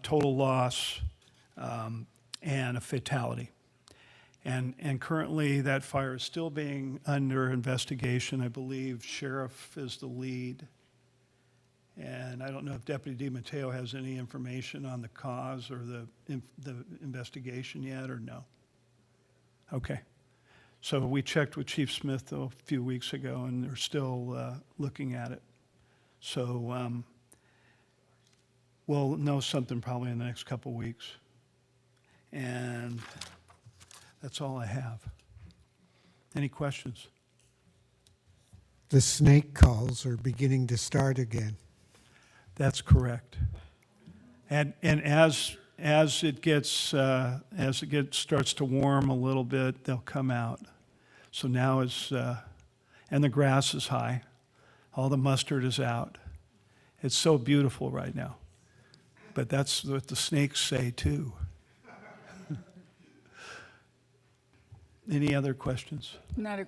total loss, and a fatality. And currently, that fire is still being under investigation. I believe sheriff is the lead. And I don't know if Deputy DiMatteo has any information on the cause or the investigation yet, or no? Okay. So we checked with Chief Smith, though, a few weeks ago, and they're still looking at it. So we'll know something probably in the next couple weeks. And that's all I have. Any questions? The snake calls are beginning to start again. That's correct. And as it starts to warm a little bit, they'll come out. So now and the grass is high. All the mustard is out. It's so beautiful right now. But that's what the snakes say too. Any other questions? Not a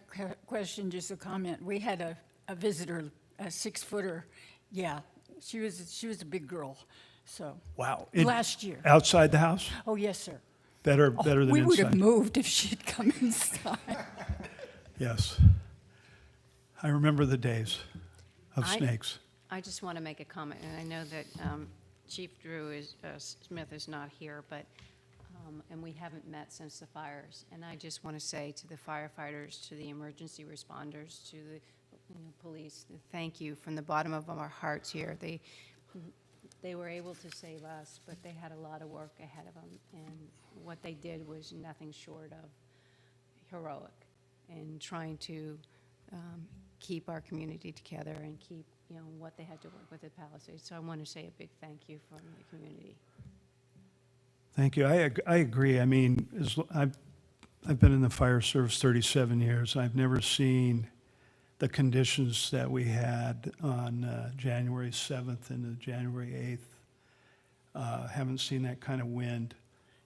question, just a comment. We had a visitor, a 6-footer. Yeah, she was a big girl, so. Wow. Last year. Outside the house? Oh, yes, sir. Better than We inside? would have moved if she'd come inside. Yes. I remember the days of I- snakes. I just want to make a comment, and I know that Chief Drew Smith is not here, but, and we haven't met since the fires. And I just want to say to the firefighters, to the emergency responders, to the police, thank you from the bottom of our hearts here. They were able to save us, but they had a lot of work ahead of them, and what they did was nothing short of heroic in trying to keep our community together and keep, what they had to work with at Palisades. So I want to say a big thank you from the community. Thank you. I agree. I mean, I've been in the fire service 37 years. I've never seen the conditions that we had on January 7th and January 8th. Haven't seen that kind of wind.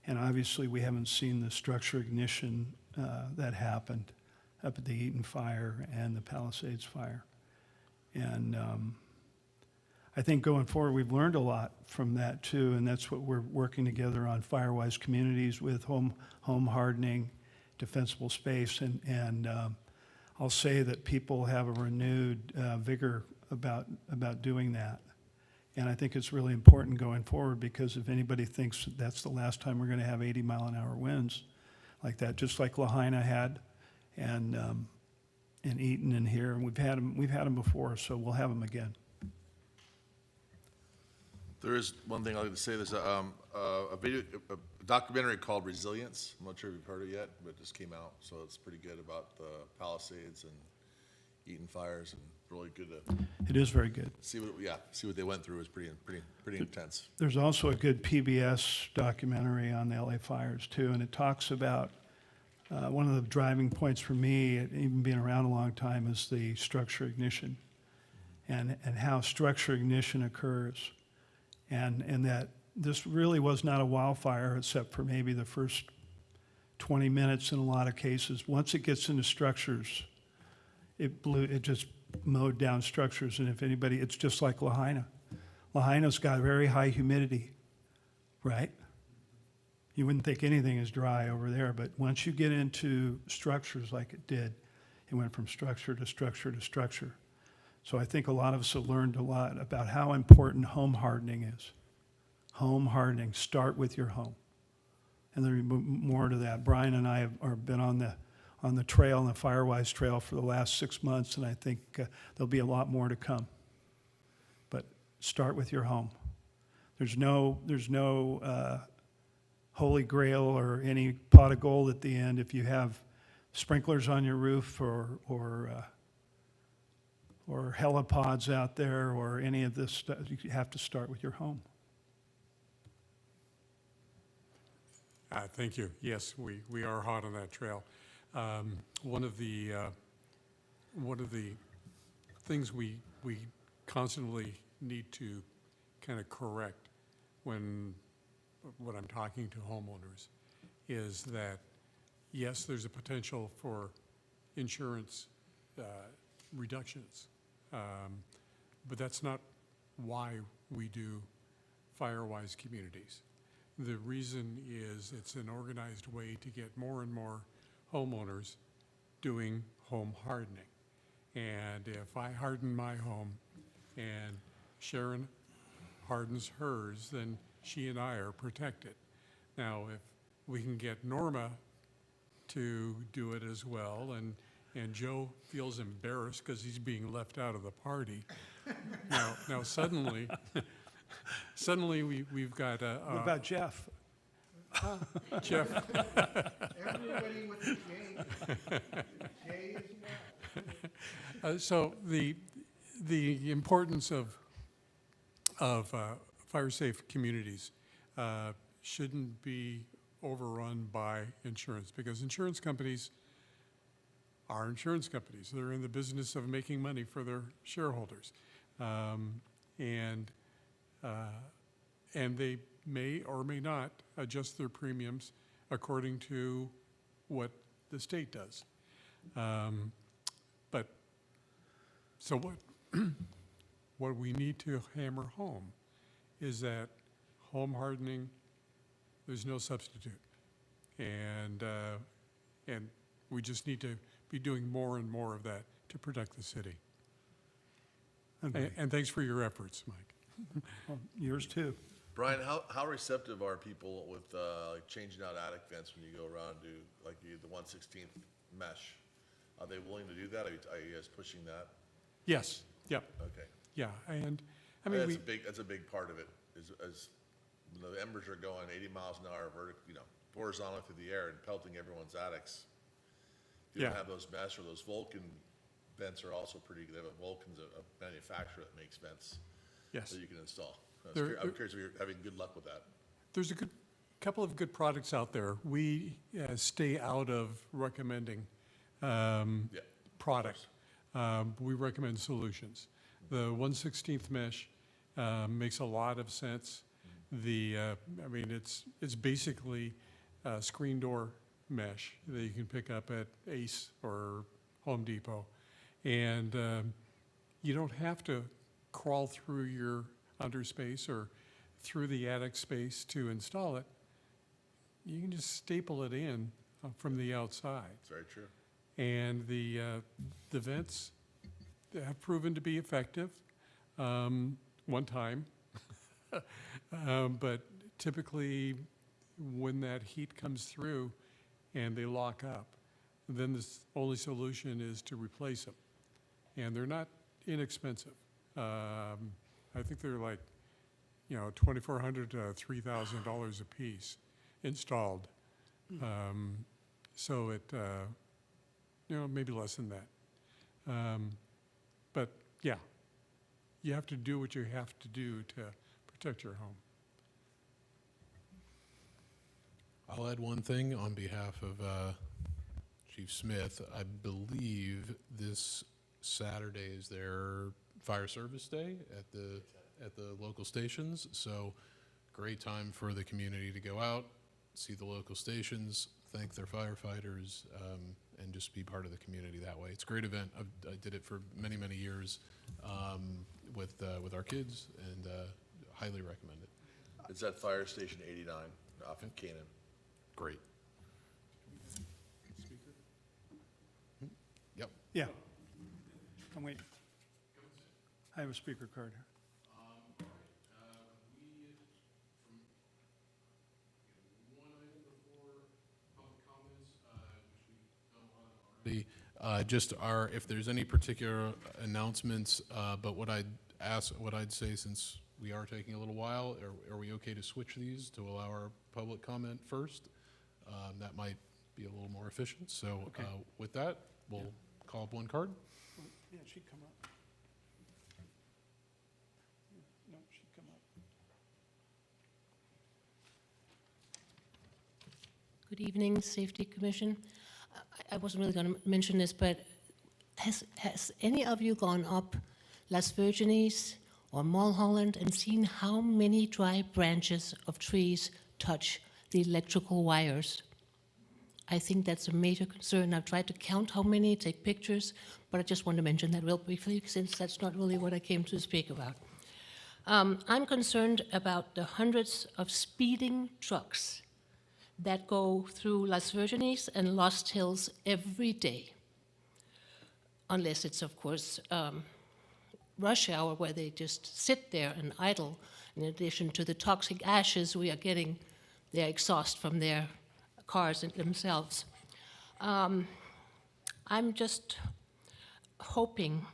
And obviously, we haven't seen the structure ignition that happened up at the Eaton fire and the Palisades fire. And I think going forward, we've learned a lot from that too, and that's what we're working together on Firewise Communities with home hardening, defensible space, and I'll say that people have a renewed vigor about doing that. And I think it's really important going forward, because if anybody thinks that that's the last time we're going to have 80-mile-an-hour winds like that, just like Lahaina had, and Eaton and here, and we've had them before, so we'll have them again. There is one thing I'd like to say. There's a documentary called Resilience. I'm not sure if you've heard it yet, but it just came out. So it's pretty good about the Palisades and Eaton fires, and really good to It is very good. see what they went through. Is pretty intense. There's also a good PBS documentary on the LA fires too, and it talks about one of the driving points for me, even being around a long time, is the structure ignition and how structure ignition occurs. And that this really was not a wildfire except for maybe the first 20 minutes in a lot of cases. Once it gets into structures, it just mowed down structures. And if anybody, it's just like Lahaina. Lahaina's got very high humidity, right? You wouldn't think anything is dry over there, but once you get into structures like it did, it went from structure to structure to structure. So I think a lot of us have learned a lot about how important home hardening is. Home hardening, start with your home. And there'll be more to that. Brian and I have been on the trail, on the Firewise Trail for the last 6 months, and I think there'll be a lot more to come. But start with your home. There's no holy grail or any pot of gold at the end if you have sprinklers on your roof or helipods out there or any of this stuff. You have to start with your home. Thank you. Yes, we are hot on that trail. One of the things we constantly need to kind of correct when I'm talking to homeowners is that, yes, there's a potential for insurance reductions, but that's not why we do Firewise communities. The reason is it's an organized way to get more and more homeowners doing home hardening. And if I harden my home and Sharon hardens hers, then she and I are protected. Now, if we can get Norma to do it as well, and Joe feels embarrassed because he's being left out of the party. Now suddenly, we've got a. What about Jeff? Jeff. Everybody with the J. J as well. So the importance of fire-safe communities shouldn't be overrun by insurance, because insurance companies are insurance companies. They're in the business of making money for their shareholders, and they may or may not adjust their premiums according to what the state does. But so what we need to hammer home is that home hardening, there's no substitute, and we just need to be doing more and more of that to protect the city. And thanks for your efforts, Mike. Well, yours too. Brian, how receptive are people with like changing out attic vents when you go around and do like the 1/16 mesh? Are they willing to do that? Are you guys pushing that? Yes. Yep. Okay. Yeah. And I mean, That's a big part of it. As the embers are going 80 miles an hour horizontally through the air and pelting everyone's attics. If you don't Yeah. have those mesh or those Vulcan vents are also pretty good. Vulcan's a manufacturer that makes vents yes. that you can install. I'm They're- curious if you're having good luck with that. There's a couple of good products out there. We stay out of recommending product. We recommend solutions. The 1/16 mesh makes a lot of sense. It's basically a screen door mesh that you can pick up at Ace or Home Depot. And you don't have to crawl through your underspace or through the attic space to install it. You can just staple it in from the outside. It's very true. And the vents have proven to be effective one time. But typically, when that heat comes through and they lock up, then the only solution is to replace them. And they're not inexpensive. I think they're like, $2,400 to $3,000 a piece installed. So it, maybe less than that. But yeah, you have to do what you have to do to protect your home. I'll add one thing on behalf of Chief Smith, I believe this Saturday is their fire service day at the local stations. So great time for the community to go out, see the local stations, thank their firefighters, and just be part of the community that way. It's a great event. I did it for many, many years with our kids, and highly recommend it. It's at Fire Station 89 off of Canaan. Great. Yep. Yeah. I'm waiting. I have a speaker card here. Just if there's any particular announcements, but what I'd say, since we are taking a little while, are we okay to switch these to allow our public comment first? That might be a little more efficient. So Okay. with that, we'll call up one card. Yeah, she'd come up. No, she'd come up. Good evening, Safety Commission. I wasn't really going to mention this, but has any of you gone up Las Virgenes or Mulholland and seen how many dry branches of trees touch the electrical wires? I think that's a major concern. I've tried to count how many, take pictures, but I just want to mention that real briefly, since that's not really what I came to speak about. I'm concerned about the hundreds of speeding trucks that go through Las Virgenes and Lost Hills every day. Unless it's, of course, rush hour where they just sit there and idle, in addition to the toxic ashes we are getting, their exhaust from their cars themselves. I'm just hoping,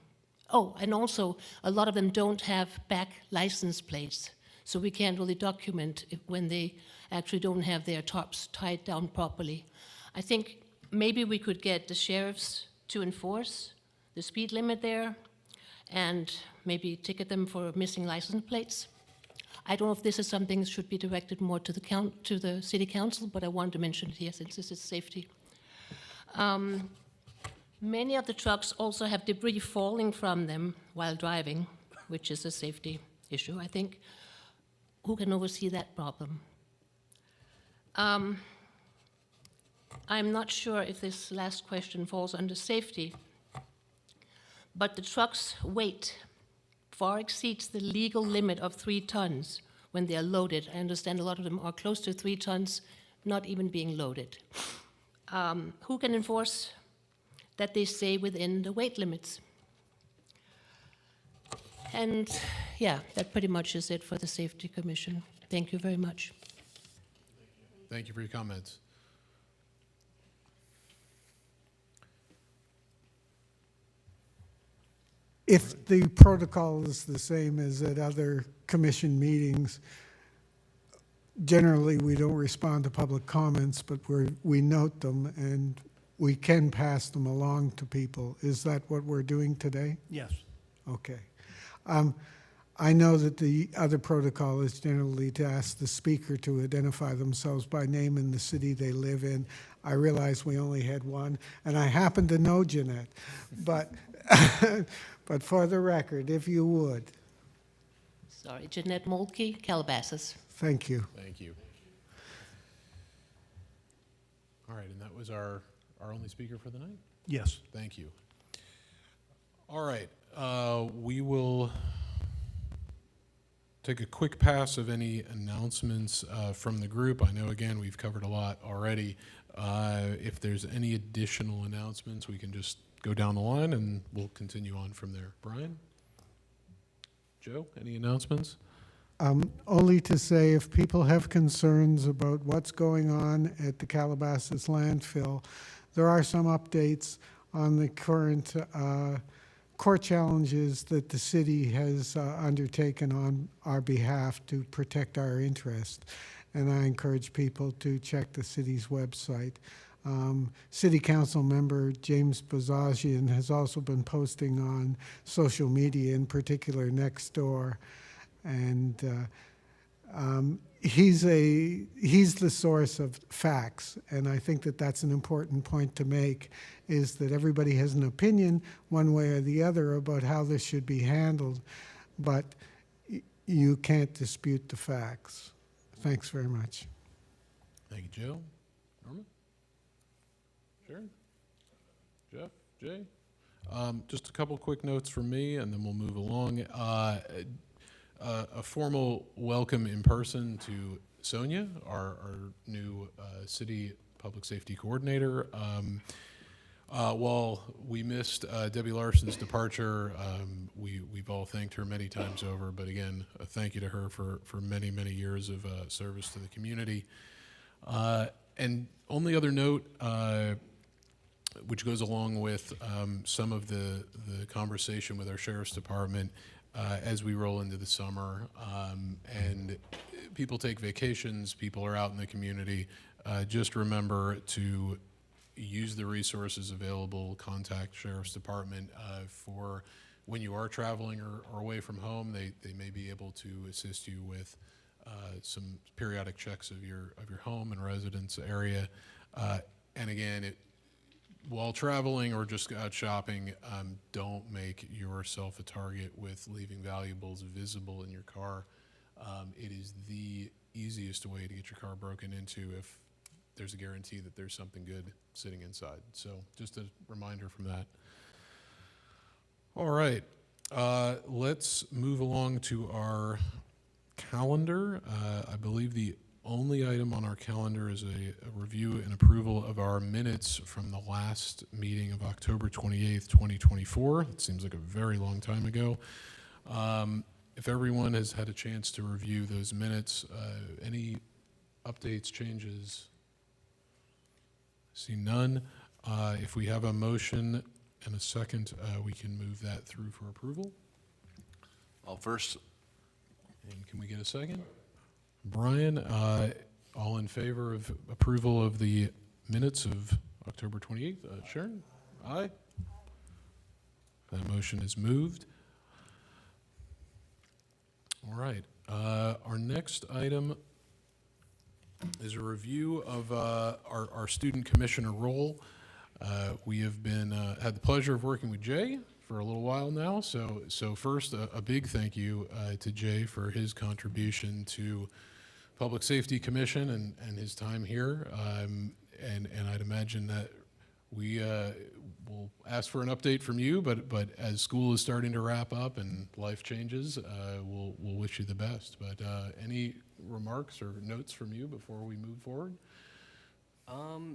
oh, and also a lot of them don't have back license plates, so we can't really document when they actually don't have their tops tied down properly. I think maybe we could get the sheriffs to enforce the speed limit there and maybe ticket them for missing license plates. I don't know if this is something that should be directed more to the city council, but I wanted to mention it here since this is safety. Many of the trucks also have debris falling from them while driving, which is a safety issue, I think. Who can oversee that problem? I'm not sure if this last question falls under safety, but the truck's weight far exceeds the legal limit of 3 tons when they are loaded. I understand a lot of them are close to 3 tons, not even being loaded. Who can enforce that they stay within the weight limits? And yeah, that pretty much is it for the Safety Commission. Thank you very much. Thank you for your comments. If the protocol is the same as at other commission meetings, generally we don't respond to public comments, but we note them and we can pass them along to people. Is that what we're doing today? Yes. Okay. I know that the other protocol is generally to ask the speaker to identify themselves by name and the city they live in. I realize we only had one, and I happen to know Jeanette, but but for the record, if you would. Sorry, Jeanette Moltke, Calabasas. Thank you. Thank you. All right, and that was our only speaker for the night? Yes. Thank you. All right, we will take a quick pass of any announcements from the group. I know, again, we've covered a lot already. If there's any additional announcements, we can just go down the line and we'll continue on from there. Brian? Joe, any announcements? Only to say if people have concerns about what's going on at the Calabasas landfill, there are some updates on the current court challenges that the city has undertaken on our behalf to protect our interest. And I encourage people to check the city's website. City Council member James Bazagian has also been posting on social media, in particular Nextdoor. And he's the source of facts, and I think that that's an important point to make, is that everybody has an opinion one way or the other about how this should be handled, but you can't dispute the facts. Thanks very much. Thank you, Joe. Norman? Sharon? Jeff? Jay? Just a couple quick notes from me, and then we'll move along. A formal welcome in person to Sonia, our new city public safety coordinator. While we missed Debbie Larson's departure, we've all thanked her many times over, but again, a thank you to her for many, many years of service to the community. And only other note, which goes along with some of the conversation with our sheriff's department, as we roll into the summer, and people take vacations, people are out in the community, just remember to use the resources available, contact sheriff's department for when you are traveling or away from home. They may be able to assist you with some periodic checks of your home and residence area. And again, while traveling or just out shopping, don't make yourself a target with leaving valuables visible in your car. It is the easiest way to get your car broken into if there's a guarantee that there's something good sitting inside. So just a reminder from that. All right, let's move along to our calendar. I believe the only item on our calendar is a review and approval of our minutes from the last meeting of October 28th, 2024. It seems like a very long time ago. If everyone has had a chance to review those minutes, any updates, changes? See none. If we have a motion and a second, we can move that through for approval. I'll first. And can we get a second? Brian, all in favor of approval of the minutes of October 28th? Sharon? Aye. That motion is moved. All right. Our next item is a review of our student commissioner role. We have been had the pleasure of working with Jay for a little while now. So first, a big thank you to Jay for his contribution to Public Safety Commission and his time here. And I'd imagine that we will ask for an update from you, but as school is starting to wrap up and life changes, we'll wish you the best. But any remarks or notes from you before we move forward?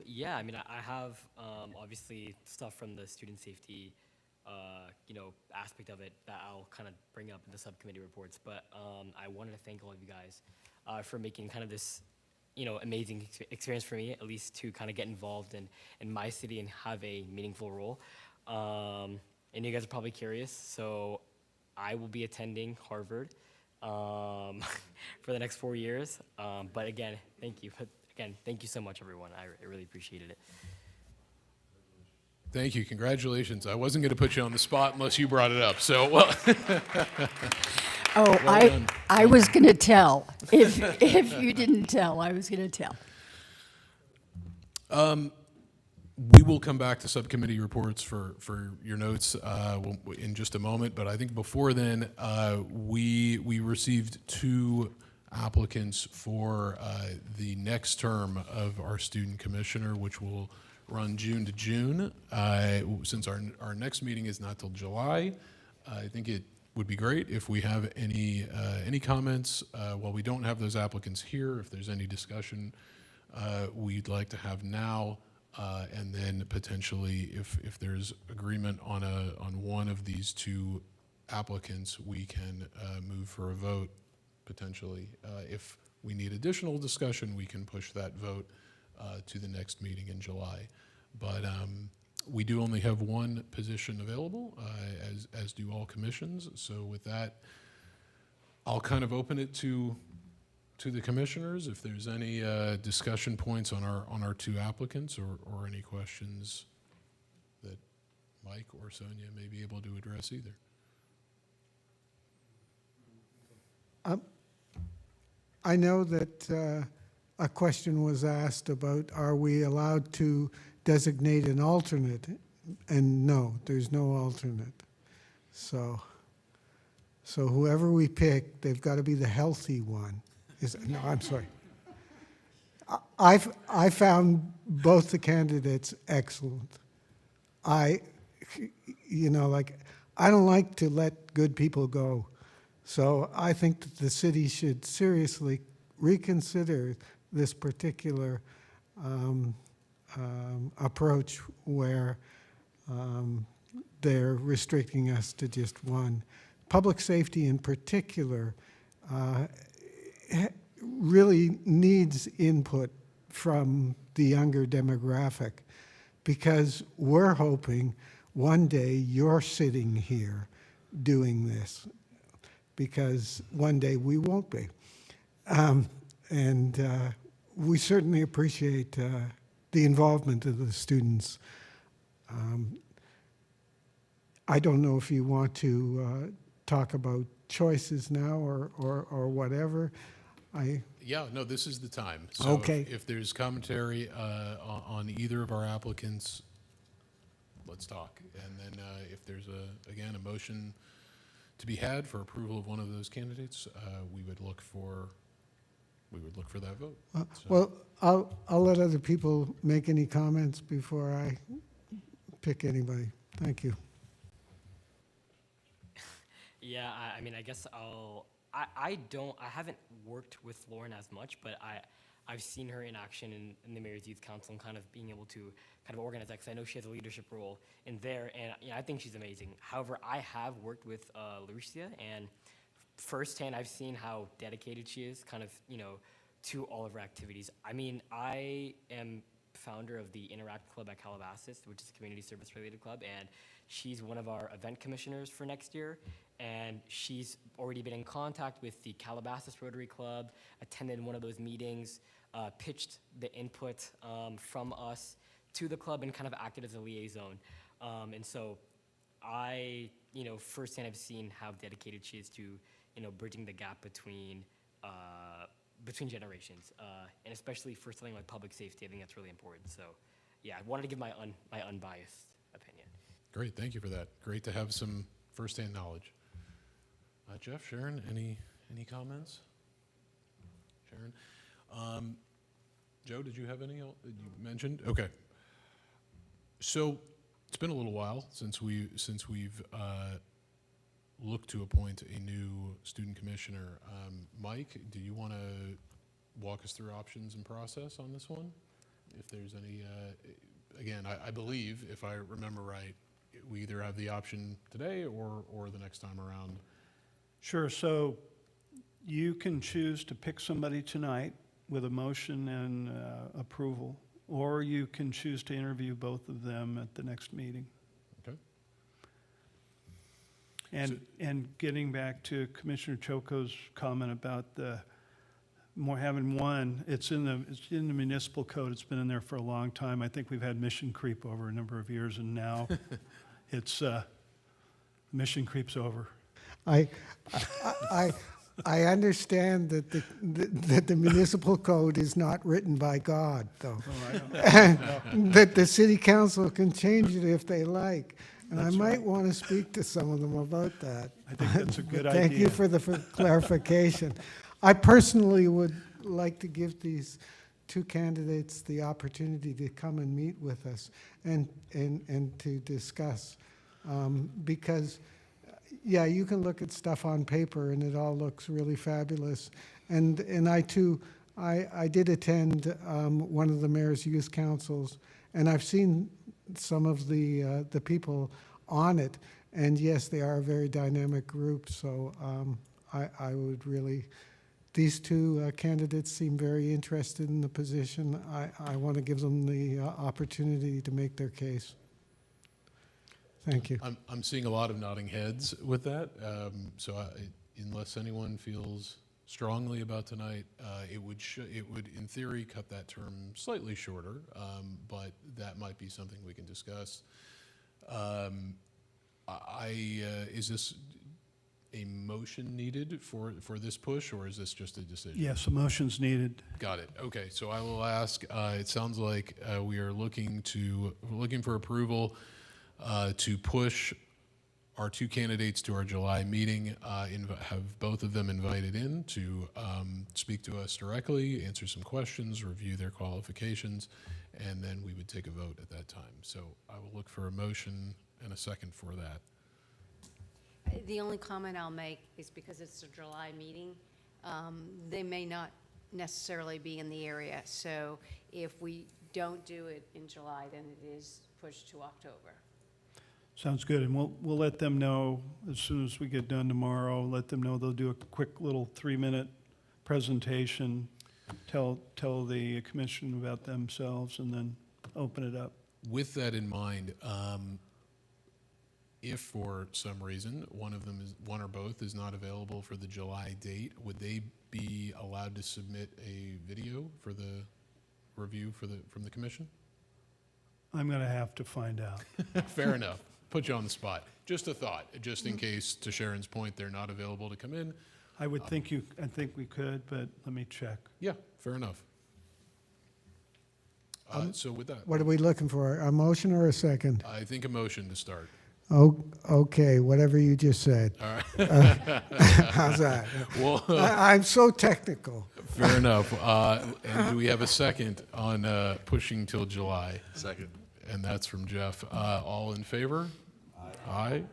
Yeah, I mean, I have obviously stuff from the student safety, aspect of it that I'll kind of bring up in the subcommittee reports. But I wanted to thank all of you guys for making kind of this, amazing experience for me, at least to kind of get involved in my city and have a meaningful role. And you guys are probably curious, so I will be attending Harvard for the next 4 years. But again, thank you. Again, thank you so much, everyone. I really appreciated it. Thank you. Congratulations. I wasn't going to put you on the spot unless you brought it up. So, well. Oh, Well done. I was going to tell. If you didn't tell, I was going to tell. We will come back to subcommittee reports for your notes in just a moment, but I think before then, we received 2 applicants for the next term of our student commissioner, which will run June to June. Since our next meeting is not till July, I think it would be great if we have any comments. While we don't have those applicants here, if there's any discussion we'd like to have now, and then potentially if there's agreement on one of these 2 applicants, we can move for a vote potentially. If we need additional discussion, we can push that vote to the next meeting in July. But we do only have 1 position available, as do all commissions. So with that, I'll kind of open it to the commissioners if there's any discussion points on our 2 applicants or any questions that Mike or Sonia may be able to address either. I know that a question was asked about, are we allowed to designate an alternate? And no, there's no alternate. So whoever we pick, they've got to be the healthy one. No, I'm sorry. I found both the candidates excellent. I don't like to let good people go. So I think that the city should seriously reconsider this particular approach where they're restricting us to just one. Public safety in particular really needs input from the younger demographic, because we're hoping one day you're sitting here doing this, because one day we won't be. And we certainly appreciate the involvement of the students. I don't know if you want to talk about choices now or whatever. Yeah, no, this is the time. So Okay. if there's commentary on either of our applicants, let's talk. And then if there's a motion to be had for approval of one of those candidates, we would look for that vote. So- Well, I'll let other people make any comments before I pick anybody. Thank you. Yeah, I mean, I guess I haven't worked with Lauren as much, but I've seen her in action in the Mayor's Youth Council and kind of being able to kind of organize that, because I know she has a leadership role in there, and I think she's amazing. However, I have worked with Lucia, and firsthand, I've seen how dedicated she is, kind of, to all of her activities. I mean, I am founder of the Interact Club at Calabasas, which is a community service related club, and she's one of our event commissioners for next year, and she's already been in contact with the Calabasas Rotary Club, attended one of those meetings, pitched the input from us to the club, and kind of acted as a liaison. And so I, firsthand have seen how dedicated she is to, bridging the gap between generations, and especially for something like public safety. I think that's really important. So, yeah, I wanted to give my unbiased opinion. Great, thank you for that. Great to have some firsthand knowledge. Jeff, Sharon, any comments? Sharon? Joe, did you have any that you mentioned? Okay. So it's been a little while since we've looked to appoint a new student commissioner. Mike, do you want to walk us through options and process on this one? If there's any, again, I believe, if I remember right, we either have the option today or the next time around. Sure, so you can choose to pick somebody tonight with a motion and approval, or you can choose to interview both of them at the next meeting. Okay. And getting back to Commissioner Choco's comment about having one, it's in the municipal code. It's been in there for a long time. I think we've had mission creep over a number of years, and now it's mission creep's over. I understand that the municipal code is not written by God, though. That the city council can change it if they like. And I might want to speak to some of them about that. I think that's a good idea. Thank you for the clarification. I personally would like to give these two candidates the opportunity to come and meet with us and to discuss. Because, yeah, you can look at stuff on paper and it all looks really fabulous. And I too, I did attend one of the mayor's youth councils, and I've seen some of the people on it, and yes, they are a very dynamic group. So I would really, these two candidates seem very interested in the position. I want to give them the opportunity to make their case. Thank you. I'm seeing a lot of nodding heads with that. So unless anyone feels strongly about tonight, it would in theory cut that term slightly shorter, but that might be something we can discuss. a motion needed for this push, or is this just a decision? Yes, a motion's needed. Got it. Okay, so I will ask, it sounds like we are looking for approval to push our two candidates to our July meeting, have both of them invited in to speak to us directly, answer some questions, review their qualifications, and then we would take a vote at that time. So I will look for a motion and a second for that. The only comment I'll make is because it's a July meeting, they may not necessarily be in the area. So if we don't do it in July, then it is pushed to October. Sounds good, and we'll let them know as soon as we get done tomorrow. Let them know they'll do a quick little 3-minute presentation, tell the commission about themselves, and then open it up. With that in mind, if for some reason one or both is not available for the July date, would they be allowed to submit a video for the review from the commission? I'm going to have to find out. Fair enough. Put you on the spot. Just a thought, just in case, to Sharon's point, they're not available to come in. I think we could, but let me check. Yeah, fair enough. So with that, What are we looking for? A motion or a second? I think a motion to start. Oh, okay, whatever you just said. All right. How's that? Well, I'm so technical. fair enough. And do we have a second on pushing till July? Second. And that's from Jeff. All in favor? Aye.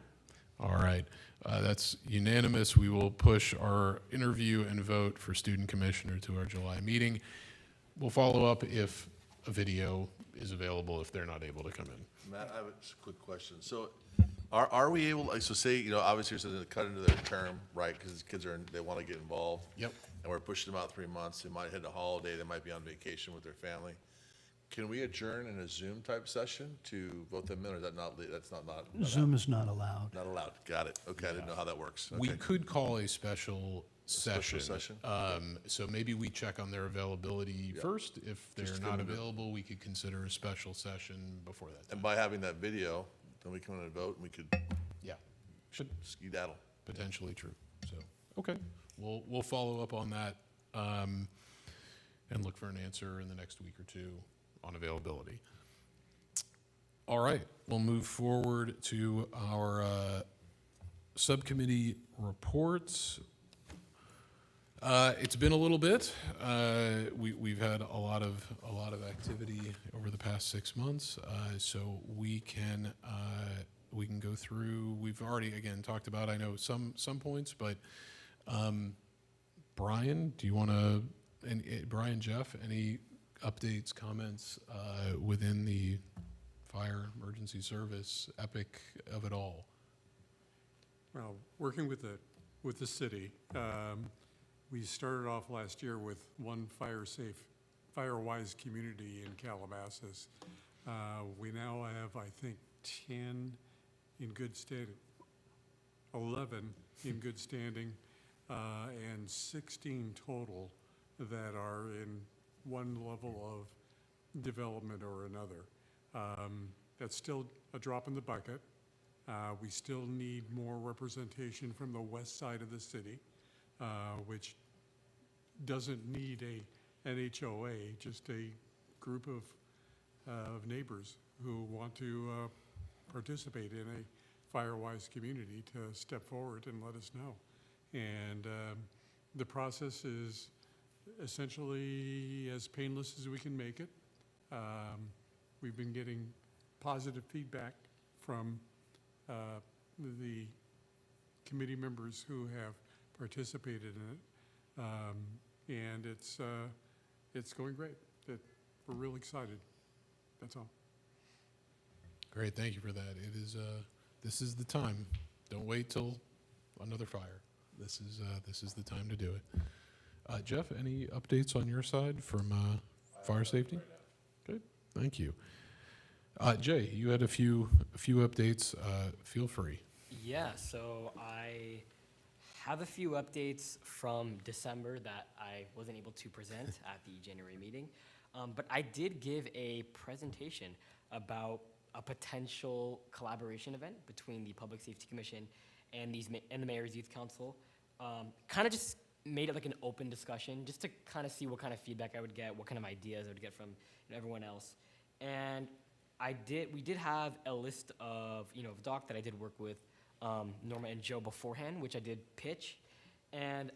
All right. That's unanimous. We will push our interview and vote for student commissioner to our July meeting. We'll follow up if a video is available if they're not able to come in. Matt, I have just a quick question. So are we able, like, so say, obviously you're saying cut into their term, right? Because kids they want to get involved. Yep. And we're pushing them out 3 months. They might hit a holiday. They might be on vacation with their family. Can we adjourn in a Zoom type session to vote them in, or is that not, that's not Zoom is not allowed. not allowed? Got it. Okay, I didn't know how that works. We Okay. could call a special session. session? So maybe we check on their availability first. If they're Just not couldn't do it. available, we could consider a special session before that And time. by having that video, then we come in and vote, and we could Yeah, should skedaddle. potentially true. So, okay, we'll follow up on that and look for an answer in the next week or two on availability. All right, we'll move forward to our subcommittee reports. It's been a little bit. We've had a lot of activity over the past 6 months, so we can go through. We've already again talked about, I know, some points, but Brian, do you want to? And Brian, Jeff, any updates, comments within the fire emergency service epic of it all? Well, working with the city, we started off last year with one fire-wise community in Calabasas. We now have, I think, 10 in good standing, 11 in good standing, and 16 total that are in one level of development or another. That's still a drop in the bucket. We still need more representation from the west side of the city, which doesn't need an HOA, just a group of neighbors who want to participate in a Firewise community to step forward and let us know. And the process is essentially as painless as we can make it. We've been getting positive feedback from the committee members who have participated in it, and it's going great. We're real excited. That's all. Great, thank you for that. It is, this is the time. Don't wait till another fire. This is the time to do it. Jeff, any updates on your side from fire safety? Good, thank you. Jay, you had a few updates. Feel free. Yeah, so I have a few updates from December that I wasn't able to present at the January meeting. But I did give a presentation about a potential collaboration event between the Public Safety Commission and and the Mayor's Youth Council. Kind of just made it like an open discussion, just to kind of see what kind of feedback I would get, what kind of ideas I would get from everyone else. And we did have a list of, doc that I did work with Norma and Joe beforehand, which I did pitch. And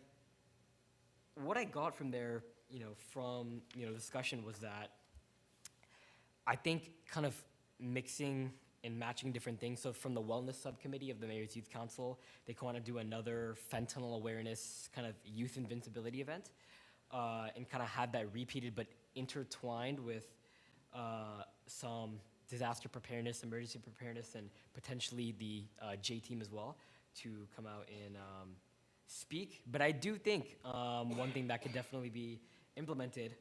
what I got from there, from, discussion was that I think kind of mixing and matching different things. So from the wellness subcommittee of the Mayor's Youth Council, they want to do another fentanyl awareness kind of youth invincibility event, and kind of had that repeated but intertwined with some disaster preparedness, emergency preparedness, and potentially the J team as well to come out and speak. But I do think one thing that could definitely be implemented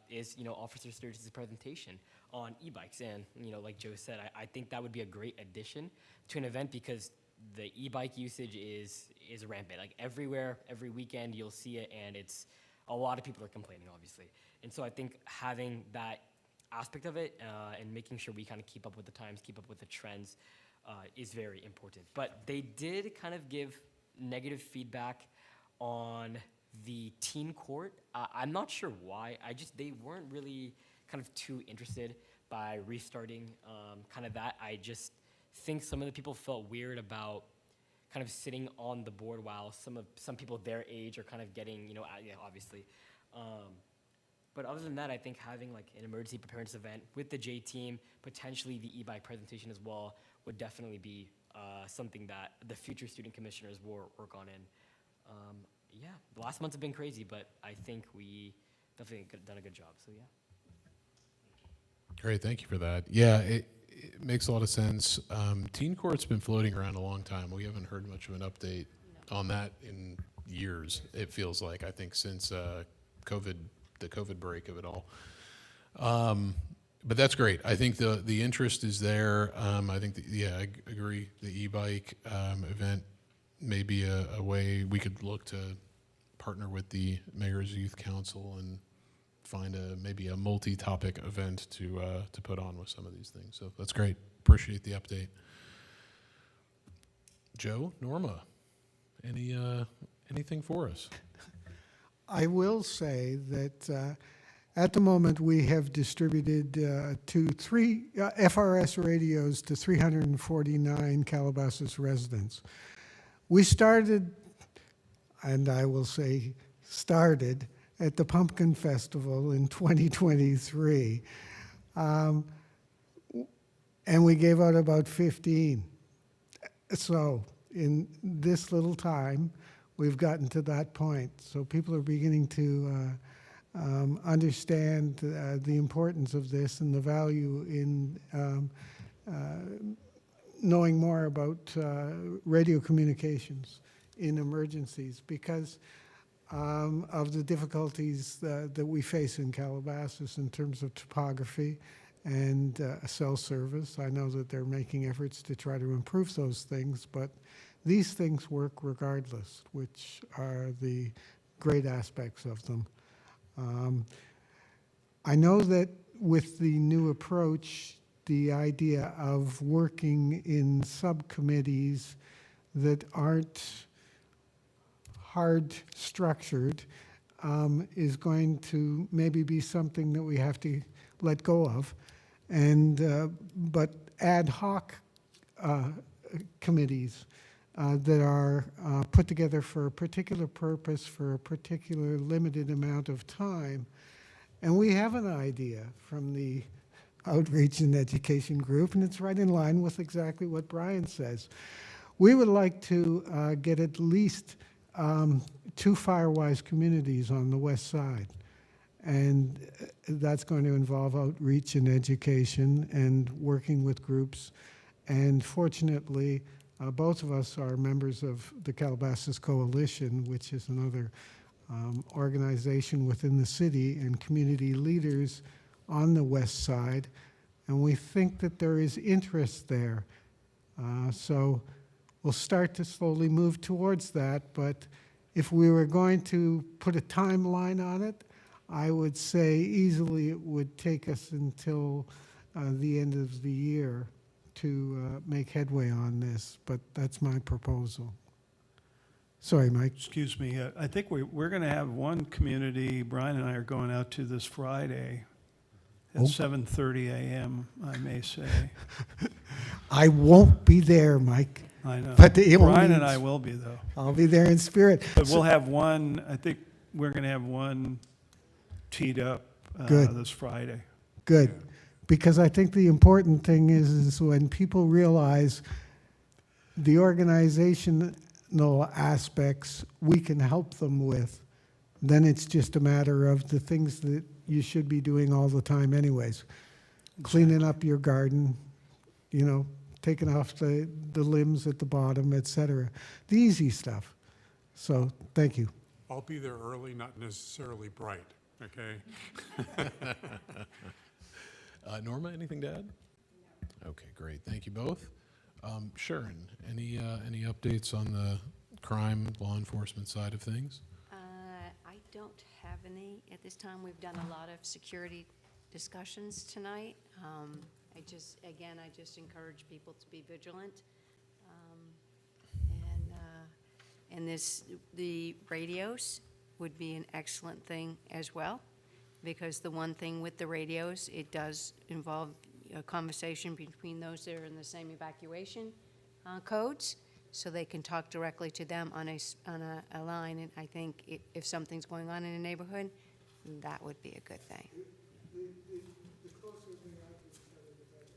is, Officer Sturgis' presentation on e-bikes. And, like Joe said, I think that would be a great addition to an event, because the e-bike usage is rampant. Like everywhere, every weekend, you'll see it, and it's a lot of people are complaining, obviously. And so I think having that aspect of it and making sure we kind of keep up with the times, keep up with the trends is very important. But they did kind of give negative feedback on the teen court. I'm not sure why. They weren't really kind of too interested by restarting kind of that. I just think some of the people felt weird about kind of sitting on the board while some people their age are kind of getting, obviously. But other than that, I think having like an emergency preparedness event with the J team, potentially the e-bike presentation as well, would definitely be something that the future student commissioners will work on. And yeah, the last months have been crazy, but I think we definitely done a good job. So yeah. Great, thank you for that. Yeah, it makes a lot of sense. Teen Court's been floating around a long time. We haven't heard much of an update on that in years, it feels like, I think since the COVID break of it all. But that's great. I think the interest is there. I think, I agree. The e-bike event may be a way we could look to partner with the Mayor's Youth Council and find maybe a multi-topic event to put on with some of these things. So that's great. Appreciate the update. Joe, Norma, anything for us? I will say that at the moment we have distributed three FRS radios to 349 Calabasas residents. We started, and I will say started, at the Pumpkin Festival in 2023. And we gave out about 15. So in this little time, we've gotten to that point. So people are beginning to understand the importance of this and the value in knowing more about radio communications in emergencies, because of the difficulties that we face in Calabasas in terms of topography and cell service. I know that they're making efforts to try to improve those things, but these things work regardless, which are the great aspects of them. I know that with the new approach, the idea of working in subcommittees that aren't hard structured is going to maybe be something that we have to let go of, and but ad hoc committees that are put together for a particular purpose for a particular limited amount of time. And we have an idea from the Outreach and Education Group, and it's right in line with exactly what Brian says. We would like to get at least 2 Firewise communities on the west side. And that's going to involve outreach and education and working with groups. And fortunately, both of us are members of the Calabasas Coalition, which is another organization within the city, and community leaders on the west side. And we think that there is interest there. So we'll start to slowly move towards that. But if we were going to put a timeline on it, I would say easily it would take us until the end of the year to make headway on this, but that's my proposal. Sorry, Mike. Excuse me, I think we're going to have one community, Brian and I are going out to this Friday at 7:30 a.m., I may say. I won't be there, Mike. I know. But it Brian only- and I will be, though. I'll be there in spirit. But we'll have one, I think we're going to have one teed up Good. this Friday. Good. Because I think the important thing is when people realize the organizational aspects we can help them with, then it's just a matter of the things that you should be doing all the time anyways. Cleaning up your garden, you know, taking off the limbs at the bottom, et cetera. The easy stuff. So, thank you. I'll be there early, not necessarily bright, okay? Norma, anything to add? Okay, great. Thank you both. Sharon, any updates on the crime law enforcement side of things? I don't have any at this time. We've done a lot of security discussions tonight. I just encourage people to be vigilant. And the radios would be an excellent thing as well, because the one thing with the radios, it does involve a conversation between those that are in the same evacuation codes, so they can talk directly to them on a line. And I think if something's going on in a neighborhood, that would be a good thing. The closer they are to each other, the better.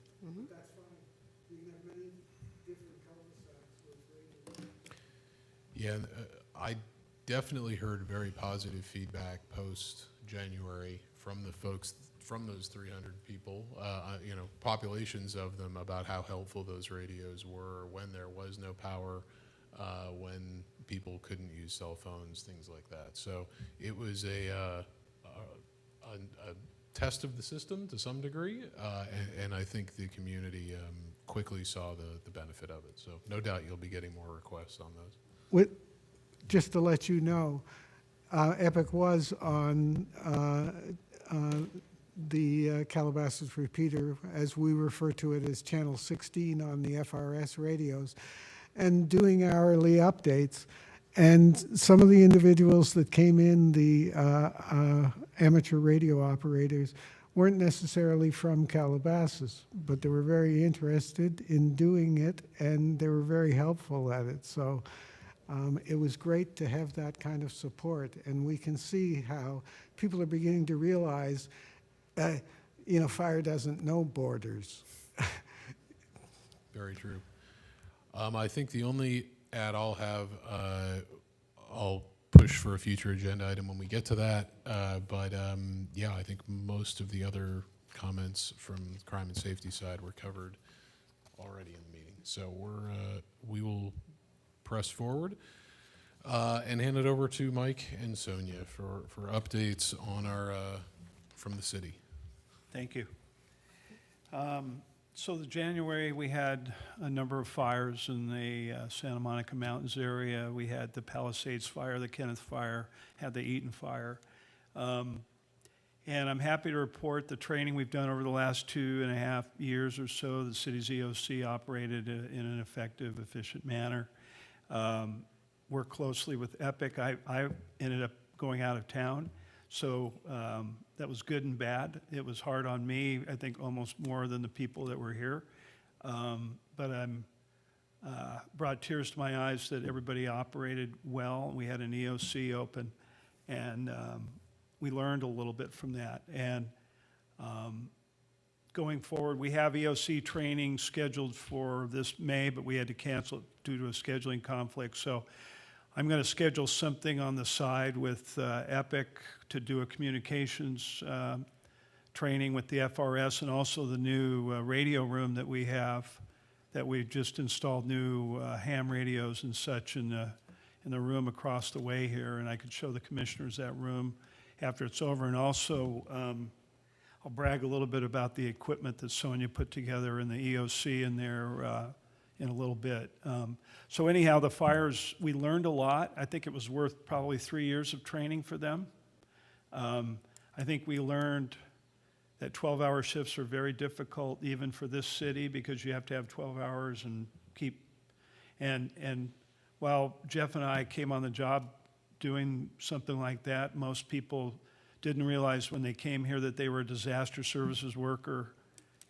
That's fine. You can have many different cul-de-sacs with radios. Yeah, I definitely heard very positive feedback post-January from the folks, from those 300 people, populations of them, about how helpful those radios were when there was no power, when people couldn't use cell phones, things like that. So it was a test of the system to some degree, and I think the community quickly saw the benefit of it. So no doubt you'll be getting more requests on those. Just to let you know, Epic was on the Calabasas repeater, as we refer to it as Channel 16 on the FRS radios, and doing hourly updates. And some of the individuals that came in, the amateur radio operators, weren't necessarily from Calabasas, but they were very interested in doing it, and they were very helpful at it. So it was great to have that kind of support, and we can see how people are beginning to realize, fire doesn't know borders. Very true. I think the only add I'll have, I'll push for a future agenda item when we get to that. But I think most of the other comments from the crime and safety side were covered already in the meeting. So we will press forward and hand it over to Mike and Sonia for updates on our from the city. Thank you. So the January, we had a number of fires in the Santa Monica Mountains area. We had the Palisades fire, the Kenneth fire, had the Eaton fire. And I'm happy to report the training we've done over the last 2.5 years or so. The city's EOC operated in an effective, efficient manner. Worked closely with Epic. I ended up going out of town, so that was good and bad. It was hard on me, I think almost more than the people that were here. But I'm brought tears to my eyes that everybody operated well. We had an EOC open, and we learned a little bit from that. And going forward, we have EOC training scheduled for this May, but we had to cancel it due to a scheduling conflict. So I'm going to schedule something on the side with Epic to do a communications training with the FRS, and also the new radio room that we have, that we've just installed new ham radios and such in the room across the way here, and I could show the commissioners that room after it's over. And also, I'll brag a little bit about the equipment that Sonia put together in the EOC in there in a little bit. So anyhow, the fires, we learned a lot. I think it was worth probably 3 years of training for them. I think we learned that 12-hour shifts are very difficult even for this city because you have to have 12 hours and keep, and while Jeff and I came on the job doing something like that, most people didn't realize when they came here that they were a disaster services worker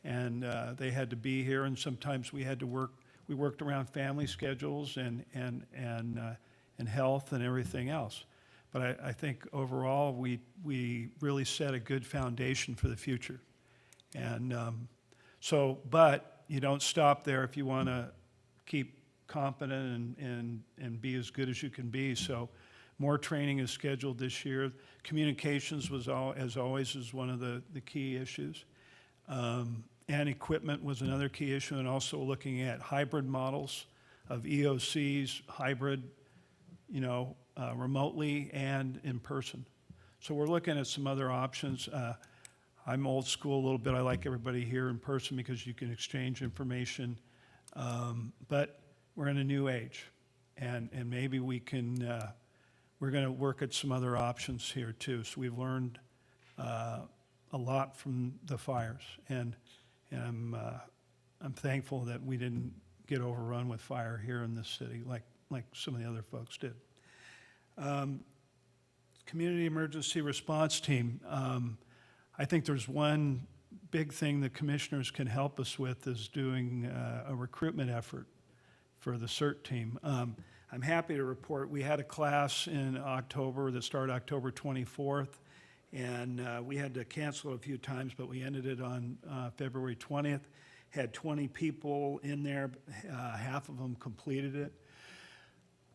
and they had to be here, and sometimes we had to work, we worked around family schedules and health and everything else. But I think overall, we really set a good foundation for the future. And but you don't stop there if you want to keep competent and be as good as you can be. So more training is scheduled this year. Communications was, as always, is one of the key issues. And equipment was another key issue, and also looking at hybrid models of EOCs, hybrid, remotely and in person. So we're looking at some other options. I'm old school a little bit. I like everybody here in person because you can exchange information. But we're in a new age, and maybe we can, we're going to work at some other options here too. So we've learned a lot from the fires, and I'm thankful that we didn't get overrun with fire here in this city like some of the other folks did. Community Emergency Response Team. I think there's one big thing the commissioners can help us with is doing a recruitment effort for the CERT team. I'm happy to report we had a class in October that started October 24th, and we had to cancel it a few times, but we ended it on February 20th. Had 20 people in there, half of them completed it.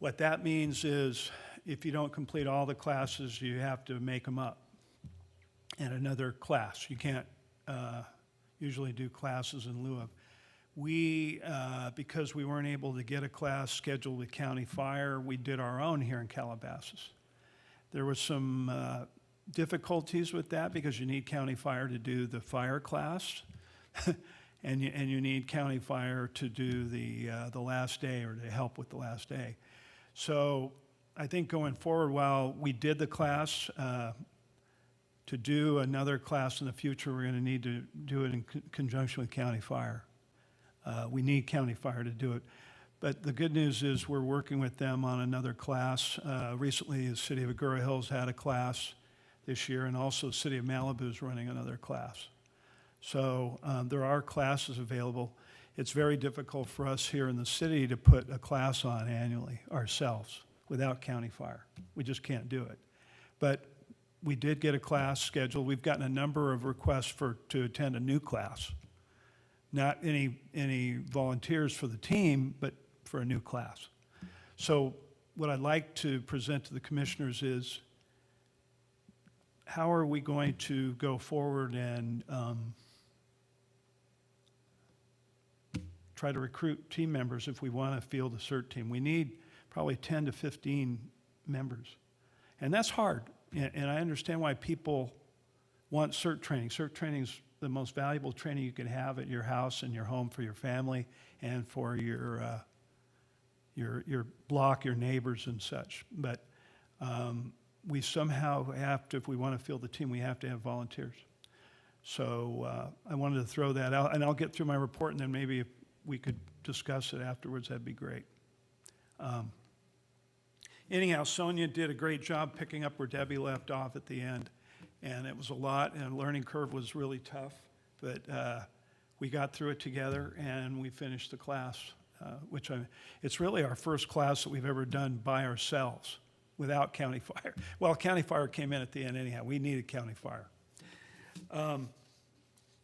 What that means is if you don't complete all the classes, you have to make them up in another class. You can't usually do classes in lieu of. We, because we weren't able to get a class scheduled with County Fire, we did our own here in Calabasas. There was some difficulties with that because you need County Fire to do the fire class, and you need County Fire to do the last day or to help with the last day. So I think going forward, while we did the class, to do another class in the future, we're going to need to do it in conjunction with County Fire. We need County Fire to do it. But the good news is we're working with them on another class. Recently, the City of Agoura Hills had a class this year, and also the City of Malibu is running another class. So there are classes available. It's very difficult for us here in the city to put a class on annually ourselves without County Fire. We just can't do it. But we did get a class scheduled. We've gotten a number of requests to attend a new class. Not any volunteers for the team, but for a new class. So what I'd like to present to the commissioners is how are we going to go forward and try to recruit team members if we want to field a CERT team. We need probably 10 to 15 members. And that's hard. And I understand why people want CERT training. CERT training is the most valuable training you can have at your house and your home for your family and for your block, your neighbors and such. But we somehow have to, if we want to field the team, we have to have volunteers. So I wanted to throw that out, and I'll get through my report, and then maybe if we could discuss it afterwards, that'd be great. Anyhow, Sonia did a great job picking up where Debbie left off at the end. And it was a lot, and the learning curve was really tough, but we got through it together, and we finished the class, it's really our first class that we've ever done by ourselves without County Fire. Well, County Fire came in at the end anyhow. We needed County Fire.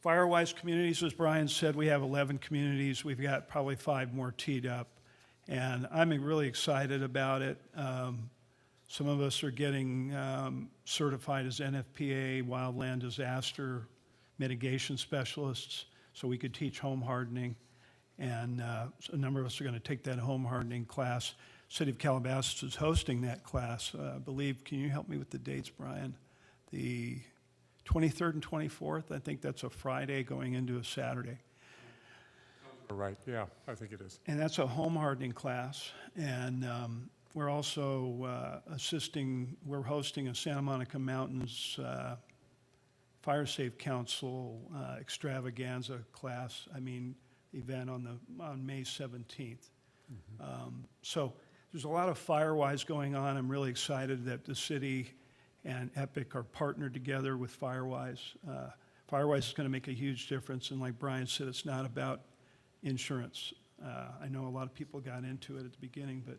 Fire-wise communities, as Brian said, we have 11 communities. We've got probably 5 more teed up, and I'm really excited about it. Some of us are getting certified as NFPA wildland disaster mitigation specialists, so we could teach home hardening. And a number of us are going to take that home hardening class. City of Calabasas is hosting that class. I believe, can you help me with the dates, Brian? The 23rd and 24th, I think that's a Friday going into a Saturday. Right, yeah, I think it is. And that's a home hardening class. And we're also we're hosting a Santa Monica Mountains Fire Safe Council extravaganza event on May 17th. So there's a lot of Firewise going on. I'm really excited that the city and Epic are partnered together with Firewise. Firewise is going to make a huge difference, and like Brian said, it's not about insurance. I know a lot of people got into it at the beginning, but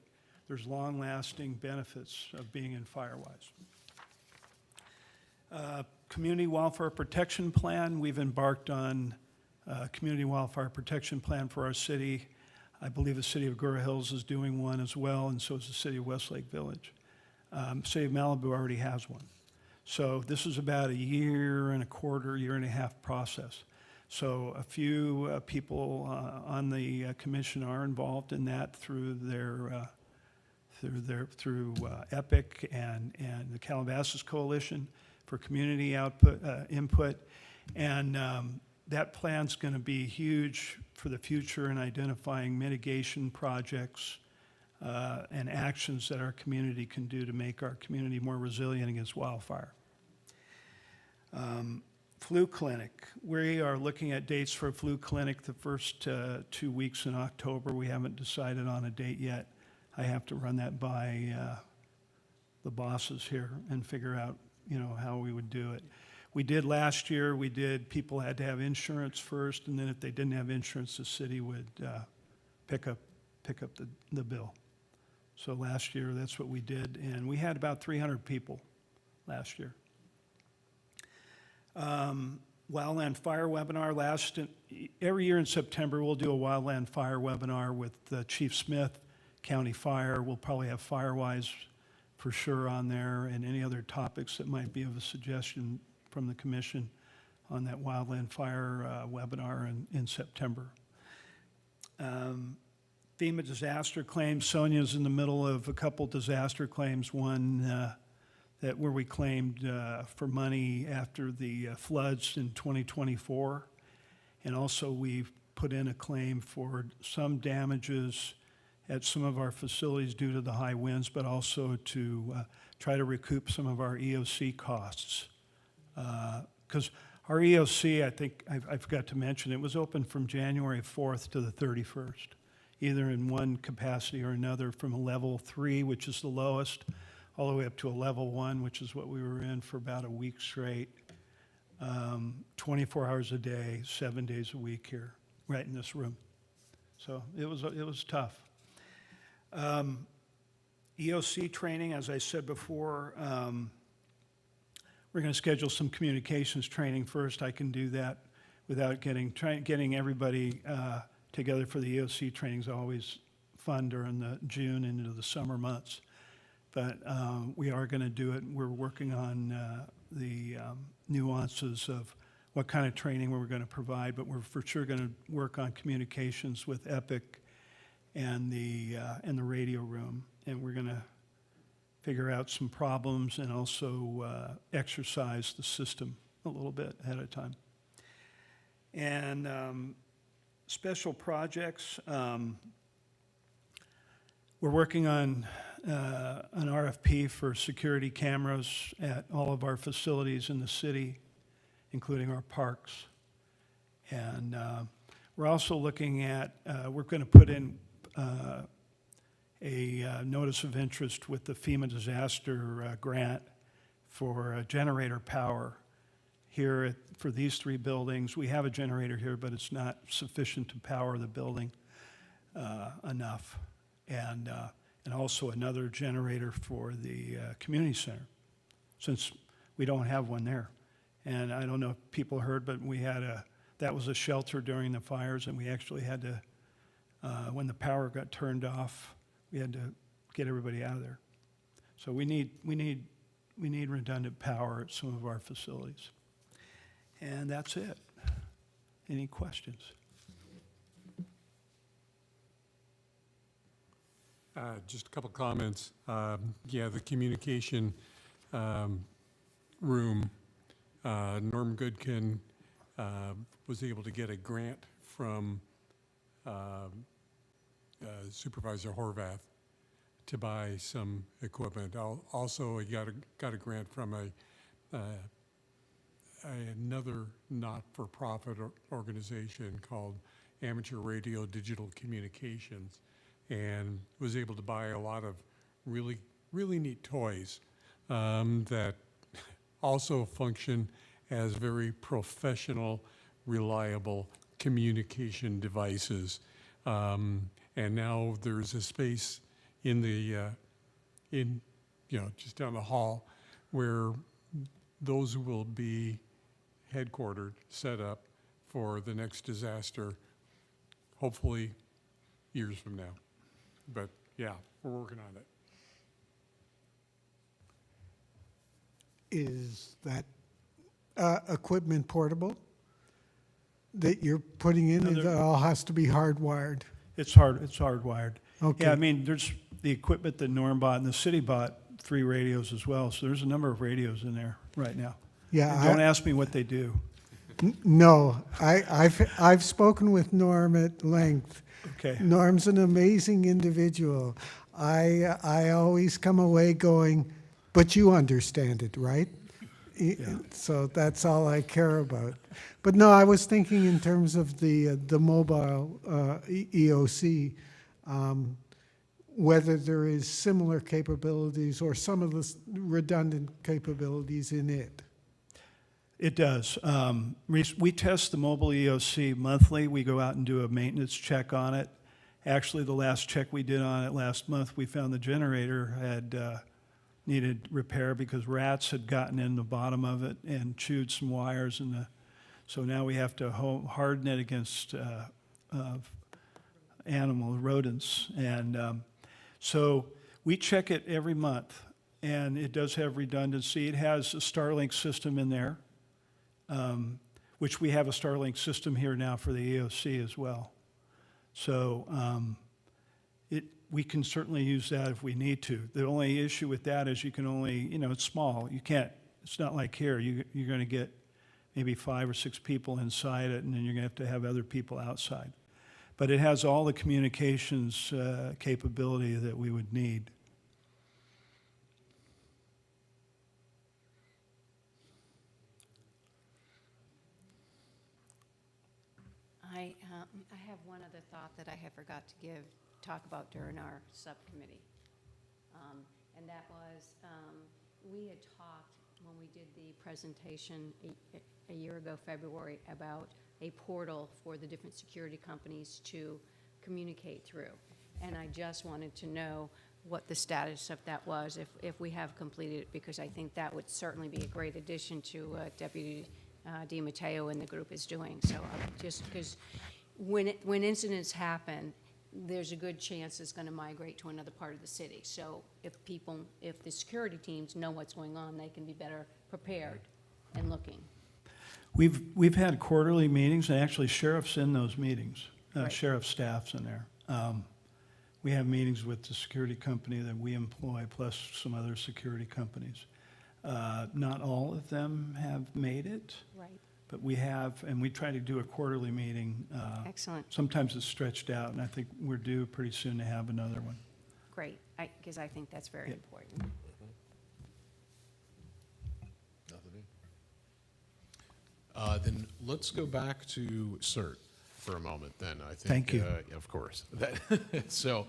there's long-lasting benefits of being in Firewise. Community Wildfire Protection Plan, we've embarked on a Community Wildfire Protection Plan for our city. I believe the city of Agoura Hills is doing one as well, and so is the city of Westlake Village. City of Malibu already has one. So this is about a year and a quarter, year and a half process. So a few people on the commission are involved in that through Epic and the Calabasas Coalition for community input. And that plan's going to be huge for the future in identifying mitigation projects and actions that our community can do to make our community more resilient against wildfire. Flu clinic. We are looking at dates for a flu clinic the first 2 weeks in October. We haven't decided on a date yet. I have to run that by the bosses here and figure out, how we would do it. We did last year, people had to have insurance first, and then if they didn't have insurance, the city would pick up the bill. So last year, that's what we did, and we had about 300 people last year. Wildland fire webinar. Every year in September, we'll do a wildland fire webinar with Chief Smith, County Fire. We'll probably have Firewise for sure on there, and any other topics that might be of a suggestion from the commission on that wildland fire webinar in September. FEMA disaster claims. Sonia's in the middle of a couple disaster claims. One where we claimed for money after the floods in 2024. And also we've put in a claim for some damages at some of our facilities due to the high winds, but also to try to recoup some of our EOC costs. Because our EOC, I think I forgot to mention, it was open from January 4th to the 31st, either in one capacity or another, from a level 3, which is the lowest, all the way up to a level 1, which is what we were in for about a week straight, 24 hours a day, 7 days a week here, right in this room. So it was tough. EOC training, as I said before, we're going to schedule some communications training first. I can do that without getting everybody together for the EOC training is always fun during the June and into the summer months. But we are going to do it. We're working on the nuances of what kind of training we're going to provide, but we're for sure going to work on communications with Epic and the radio room, and we're going to figure out some problems and also exercise the system a little bit ahead of time. And special projects, we're working on an RFP for security cameras at all of our facilities in the city, including our parks. And we're also looking at, we're going to put in a notice of interest with the FEMA disaster grant for generator power here for these 3 buildings. We have a generator here, but it's not sufficient to power the building enough. And also another generator for the community center, since we don't have one there. And I don't know if people heard, but that was a shelter during the fires, and we actually had to, when the power got turned off, we had to get everybody out of there. So we need redundant power at some of our facilities. And that's it. Any questions? Just a couple comments. Yeah, the communication room, Norm Goodkin was able to get a grant from Supervisor Horvath to buy some equipment. Also, he got a grant from another not-for-profit organization called Amateur Radio Digital Communications, and was able to buy a lot of really, really neat toys that also function as very professional, reliable communication devices. And now there's a space in the, just down the hall where those will be headquartered, set up for the next disaster, hopefully years from now. But yeah, we're working on it. Is that equipment portable that you're putting in? No, It all has to be hardwired. It's hardwired. Okay. Yeah, I mean, there's the equipment that Norm bought, and the city bought 3 radios as well, so there's a number of radios in there right now. Yeah, And don't ask me what they do. No, I've spoken with Norm at length. Okay. Norm's an amazing individual. I always come away going, but you understand it, right? So that's all I care about. But no, I was thinking in terms of the mobile EOC, whether there is similar capabilities or some of the redundant capabilities in it. It does. We test the mobile EOC monthly. We go out and do a maintenance check on it. Actually, the last check we did on it last month, we found the generator had needed repair because rats had gotten in the bottom of it and chewed some wires. So now we have to harden it against animal rodents. And so we check it every month, and it does have redundancy. It has a Starlink system in there, which we have a Starlink system here now for the EOC as well. So we can certainly use that if we need to. The only issue with that is you can only, it's small. You can't, it's not like here. You're going to get maybe 5 or 6 people inside it, and then you're going to have other people outside. But it has all the communications capability that we would need. I have one other thought that I have forgot to talk about during our subcommittee. And that was, we had talked when we did the presentation a year ago, February, about a portal for the different security companies to communicate through. And I just wanted to know what the status of that was, if we have completed it, because I think that would certainly be a great addition to Deputy DiMatteo and the group is doing. So just because when incidents happen, there's a good chance it's going to migrate to another part of the city. So if the security teams know what's going on, they can be better prepared and looking. We've had quarterly meetings, and actually sheriff's in those meetings. Right. Sheriff staff's in there. We have meetings with the security company that we employ, plus some other security companies. Not all of them have made it. Right. But we have, and we try to do a quarterly meeting. Excellent. Sometimes it's stretched out, and I think we're due pretty soon to have another one. Great, because I think that's very Yep. important. Then let's go back to CERT for a moment then. I think. Thank you. Yeah, of course. So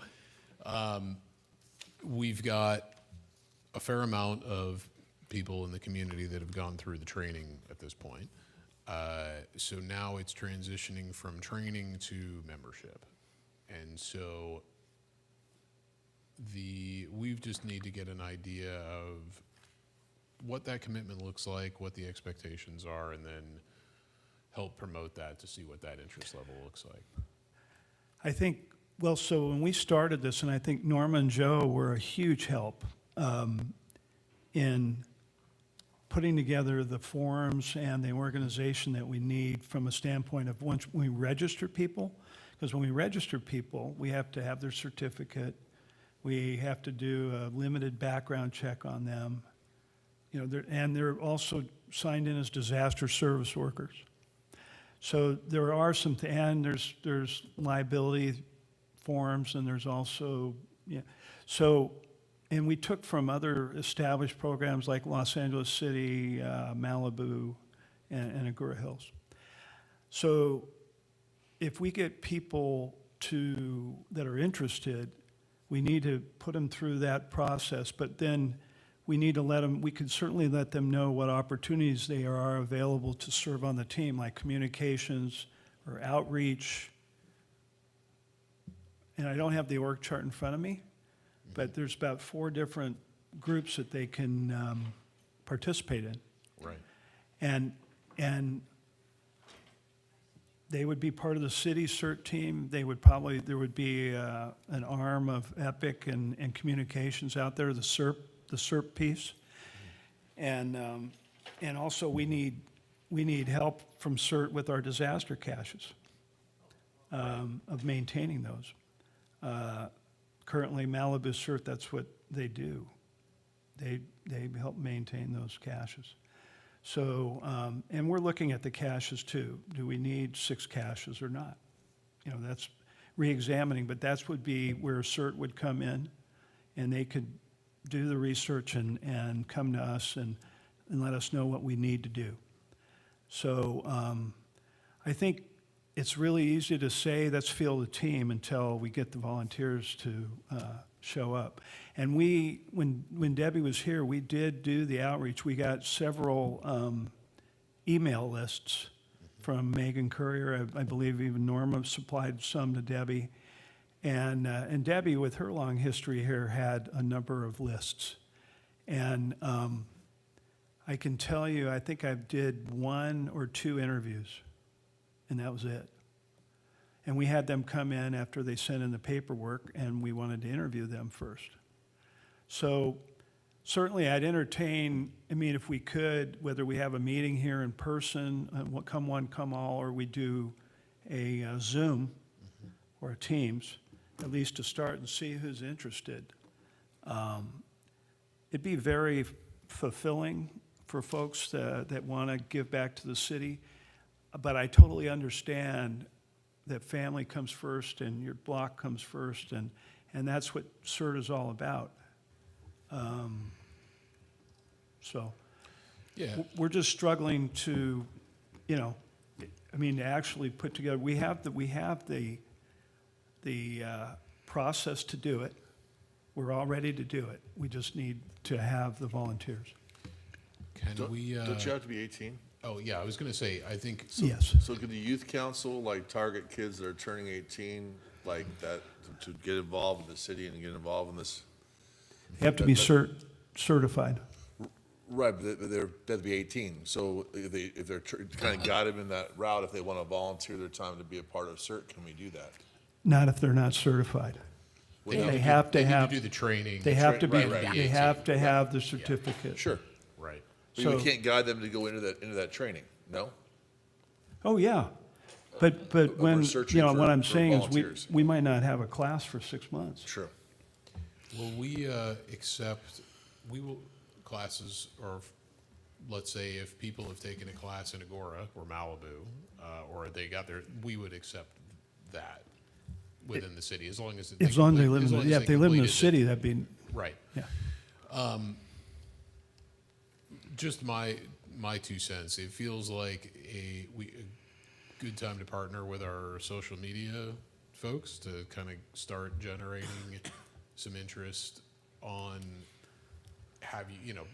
we've got a fair amount of people in the community that have gone through the training at this point. So now it's transitioning from training to membership. And so we just need to get an idea of what that commitment looks like, what the expectations are, and then help promote that to see what that interest level looks like. I think, well, so when we started this, and I think Norma and Joe were a huge help in putting together the forums and the organization that we need from a standpoint of once we register people, because when we register people, we have to have their certificate, we have to do a limited background check on them, and they're also signed in as disaster service workers. So there are and there's liability forms, and there's also, and we took from other established programs like Los Angeles City, Malibu, and Agoura Hills. So if we get people that are interested, we need to put them through that process, but then we need to we could certainly let them know what opportunities they are available to serve on the team, like communications or outreach. And I don't have the org chart in front of me, but there's about 4 different groups that they can participate in. Right. And they would be part of the city CERT team. There would be an arm of EPIC and communications out there, the CERT piece. And also we need help from CERT with our disaster caches, of maintaining those. Currently Malibu CERT, that's what they do. They help maintain those caches. So, and we're looking at the caches too. Do we need 6 caches or not? You know, that's re-examining, but that's would be where CERT would come in, and they could do the research and come to us and let us know what we need to do. So I think it's really easy to say, let's field a team until we get the volunteers to show up. And when Debbie was here, we did do the outreach. We got several email lists from Megan Courier. I believe even Norma supplied some to Debbie. And Debbie, with her long history here, had a number of lists. And I can tell you, I think I did 1 or 2 interviews, and that was it. And we had them come in after they sent in the paperwork, and we wanted to interview them first. So certainly I'd entertain, I mean, if we could, whether we have a meeting here in person, come one, come all, or we do a Zoom or a Teams, at least to start and see who's interested. It'd be very fulfilling for folks that want to give back to the city, but I totally understand that family comes first and your block comes first, and that's what CERT is all about. So Yeah. we're just struggling to, to actually put together, we have the process to do it. We're all ready to do it. We just need to have the volunteers. Can we, Don't you have to be 18? oh, yeah, I was going to say, I think, Yes. So could the youth council, like, target kids that are turning 18, like that, to get involved in the city and get involved in this? They have to be certified. Right, but they have to be 18. So if they're kind of guide them in that route, if they want to volunteer their time to be a part of CERT, can we do that? Not if they're not certified. They have to they need have, to do the training. they have to be, Right, right. they have to have the certificate. Sure. Right. But So- we can't guide them to go into that training, no? Oh, yeah. But when, searching for- what I'm for saying is volunteers. we might not have a class for 6 months. Sure. Will we accept, classes, or let's say if people have taken a class in Agoura or Malibu, or they got their, we would accept that within the city, as long as. As long as they live as in, long as yeah, if they live in the completed city, that'd be, Right. yeah. Just my 2 cents. It feels like a good time to partner with our social media folks to kind of start generating some interest on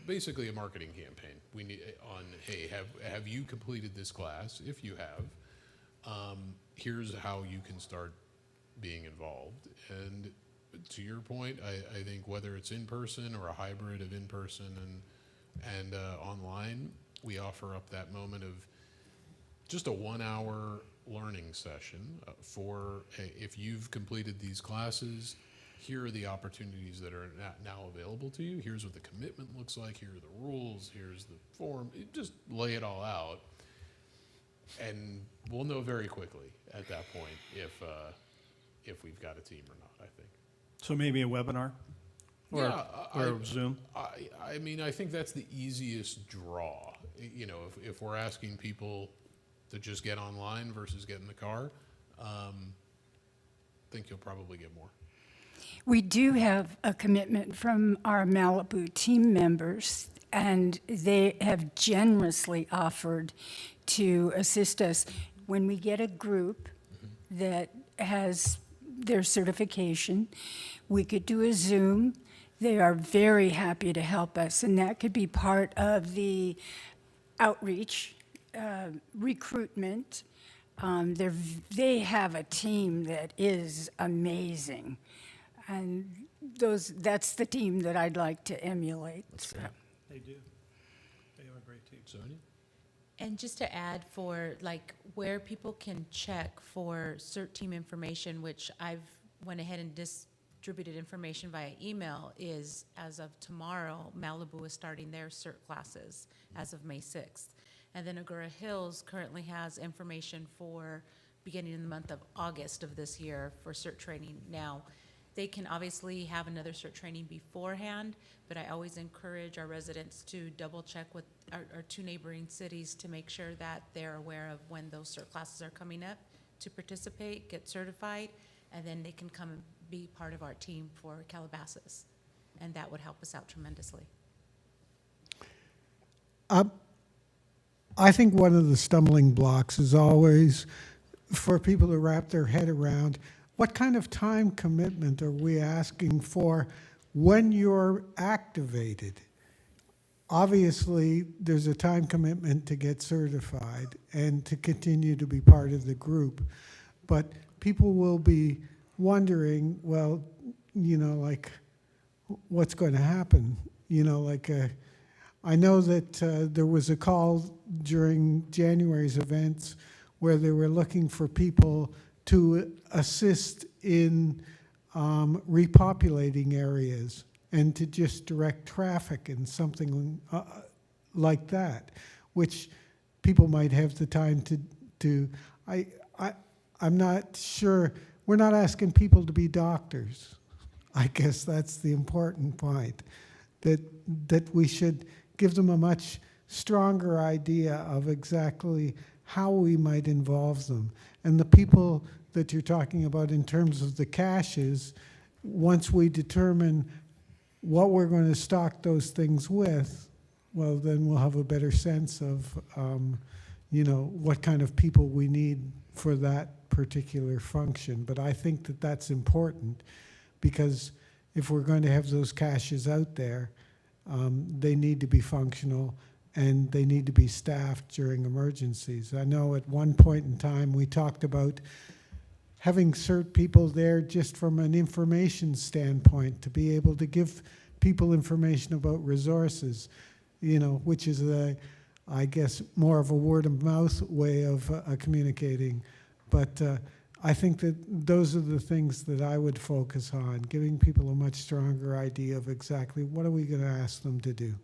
basically a marketing campaign. We need on, hey, have you completed this class? If you have, here's how you can start being involved. And to your point, I think whether it's in person or a hybrid of in person and online, we offer up that moment of just a 1-hour learning session for, hey, if you've completed these classes, here are the opportunities that are now available to you. Here's what the commitment looks like. Here are the rules. Here's the form. Just lay it all out. And we'll know very quickly at that point if we've got a team or not, I think. So maybe a webinar? Or Yeah, Zoom? I mean, I think that's the easiest draw. If we're asking people to just get online versus get in the car, I think you'll probably get more. We do have a commitment from our Malibu team members and they have generously offered to assist us. When we get a group that has their certification, we could do a Zoom. They are very happy to help us, and that could be part of the outreach, recruitment. They have a team that is amazing, and that's the team that I'd like to emulate. So. They do. They have a great team. Sonia? And just to add for like where people can check for CERT team information, which I've went ahead and distributed information via email, is as of tomorrow, Malibu is starting their CERT classes as of May 6th. And then Agoura Hills currently has information for beginning in the month of August of this year for CERT training. Now, they can obviously have another CERT training beforehand, but I always encourage our residents to double check with our two neighboring cities to make sure that they're aware of when those CERT classes are coming up to participate, get certified, and then they can come and be part of our team for Calabasas. And that would help us out tremendously. I think one of the stumbling blocks is always for people to wrap their head around what kind of time commitment are we asking for when you're activated. Obviously, there's a time commitment to get certified and to continue to be part of the group, but people will be wondering, well, you know, like, what's going to happen? You know, like, I know that there was a call during January's events where they were looking for people to assist in repopulating areas and to just direct traffic and something like that, which people might have the time to do. I'm not sure. We're not asking people to be doctors. I guess that's the important point, that we should give them a much stronger idea of exactly how we might involve them. And the people that you're talking about in terms of the caches, once we determine what we're going to stock those things with, well, then we'll have a better sense of, you know, what kind of people we need for that particular function. But I think that that's important, because if we're going to have those caches out there, they need to be functional and they need to be staffed during emergencies. I know at one point in time we talked about having CERT people there just from an information standpoint, to be able to give people information about resources, you know, which is, I guess, more of a word of mouth way of communicating. But I think that those are the things that I would focus on, giving people a much stronger idea of exactly what are we going to ask them to do.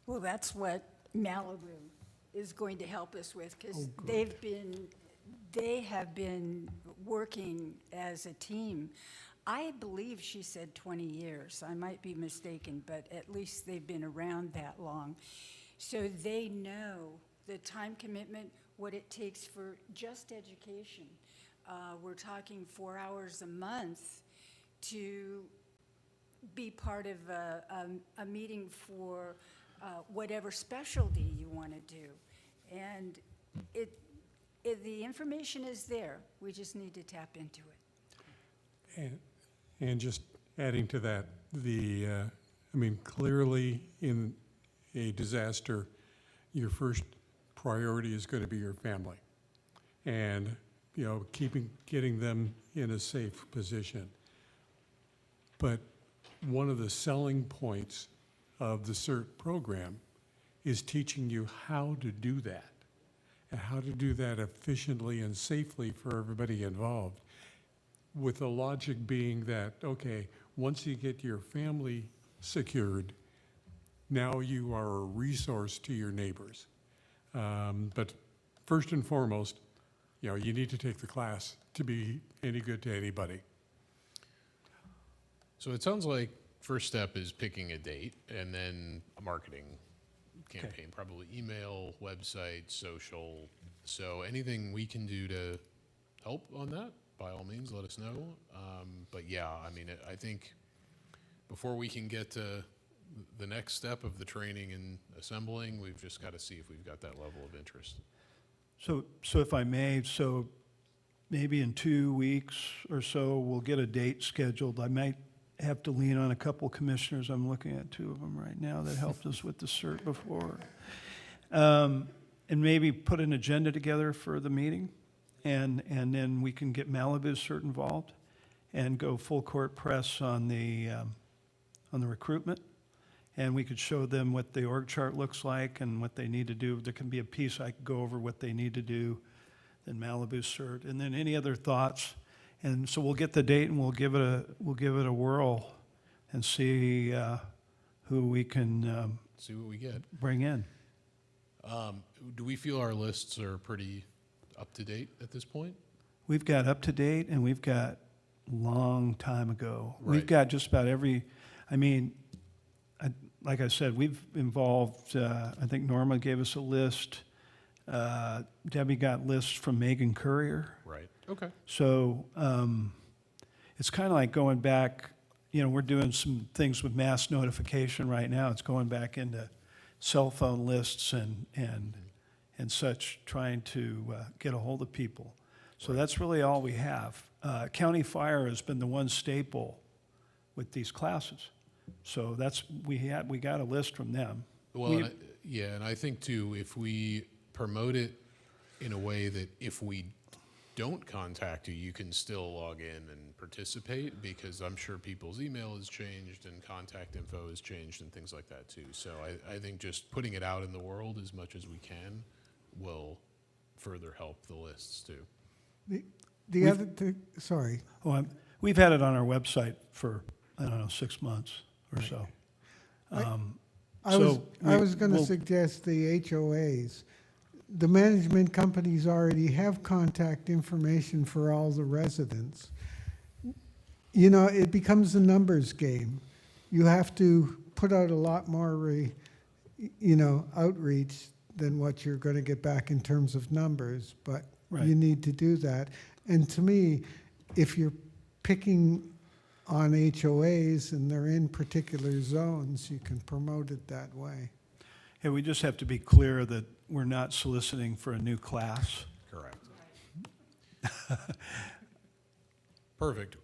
Well, that's what Malibu is going to help us with, because they have been working as a team. I believe she said 20 years. I might be mistaken, but at least they've been around that long. So they know the time commitment, what it takes for just education. We're talking 4 hours a month to be part of a meeting for whatever specialty you want to do. And the information is there. We just need to tap into it. And just adding to that, I mean, clearly in a disaster, your first priority is going to be your family. And, you know, getting them in a safe position. But one of the selling points of the CERT program is teaching you how to do that, and how to do that efficiently and safely for everybody involved, with the logic being that, okay, once you get your family secured, now you are a resource to your neighbors. But first and foremost, you know, you need to take the class to be any good to anybody. So it sounds like first step is picking a date and then a marketing campaign, probably email, website, social. So anything we can do to help on that, by all means, let us know. But yeah, I mean, I think before we can get to the next step of the training and assembling. We've just got to see if we've got that level of interest. So if I may, so maybe in 2 weeks or so, we'll get a date scheduled. I might have to lean on a couple commissioners. I'm looking at 2 of them right now that helped us with the cert before. And maybe put an agenda together for the meeting, and then we can get Malibu cert involved and go full court press on the recruitment. And we could show them what the org chart looks like and what they need to do. There can be a piece I could go over what they need to do, then Malibu cert, and then any other thoughts. And so we'll get the date and we'll give it a whirl and see who we can See what we get. bring in. Do we feel our lists are pretty up to date at this point? We've got up to date and we've got long time ago. Right. We've got just about every, I mean, like I said, we've involved, I think Norma gave us a list. Debbie got lists from Megan Courier. Right. Okay. So it's kind of like going back, you know, we're doing some things with mass notification right now. It's going back into cell phone lists and such, trying to get a hold of people. So that's really all we have. County Fire has been the one staple with these classes. So that's, we got a list from them. Well, yeah, and I think too, if we promote it in a way that if we don't contact you, you can still log in and participate, because I'm sure people's email has changed and contact info has changed and things like that too. So I think just putting it out in the world as much as we can will further help the lists too. The other thing, sorry. Oh, we've had it on our website for, I don't know, 6 months or so. I was going to suggest the HOAs. The management companies already have contact information for all the residents. You know, it becomes a numbers game. You have to put out a lot more, outreach than what you're going to get back in terms of numbers, but Right. you need to do that. And to me, if you're picking on HOAs and they're in particular zones, you can promote it that way. Hey, we just have to be clear that we're not soliciting for a new class. Correct. Perfect.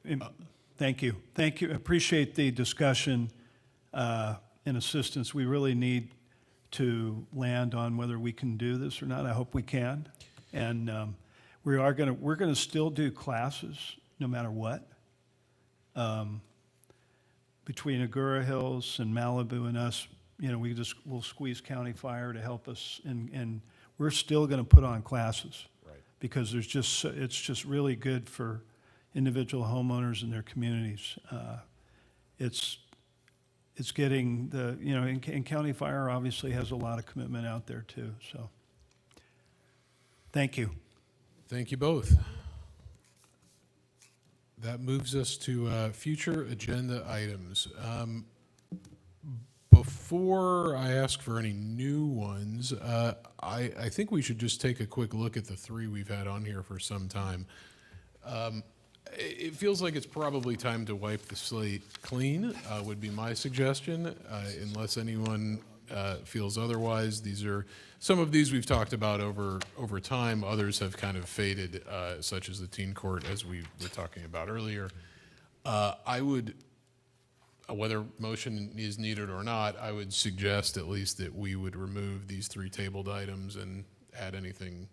Thank you. Thank you. Appreciate the discussion and assistance. We really need to land on whether we can do this or not. I hope we can. And we're gonna still do classes no matter what. Between Agoura Hills and Malibu and us, you know, we'll squeeze County Fire to help us, and we're still gonna put on classes. Right. Because it's just really good for individual homeowners and their communities. It's getting the, you know, and County Fire obviously has a lot of commitment out there too, so. Thank you. Thank you both. That moves us to future agenda items. Before I ask for any new ones, I think we should just take a quick look at the 3 we've had on here for some time. It feels like it's probably time to wipe the slate clean, would be my suggestion, unless anyone feels otherwise. Some of these we've talked about over time. Others have kind of faded, such as the teen court, as we were talking about earlier. I would, whether motion is needed or not, I would suggest at least that we would remove these 3 tabled items and add anything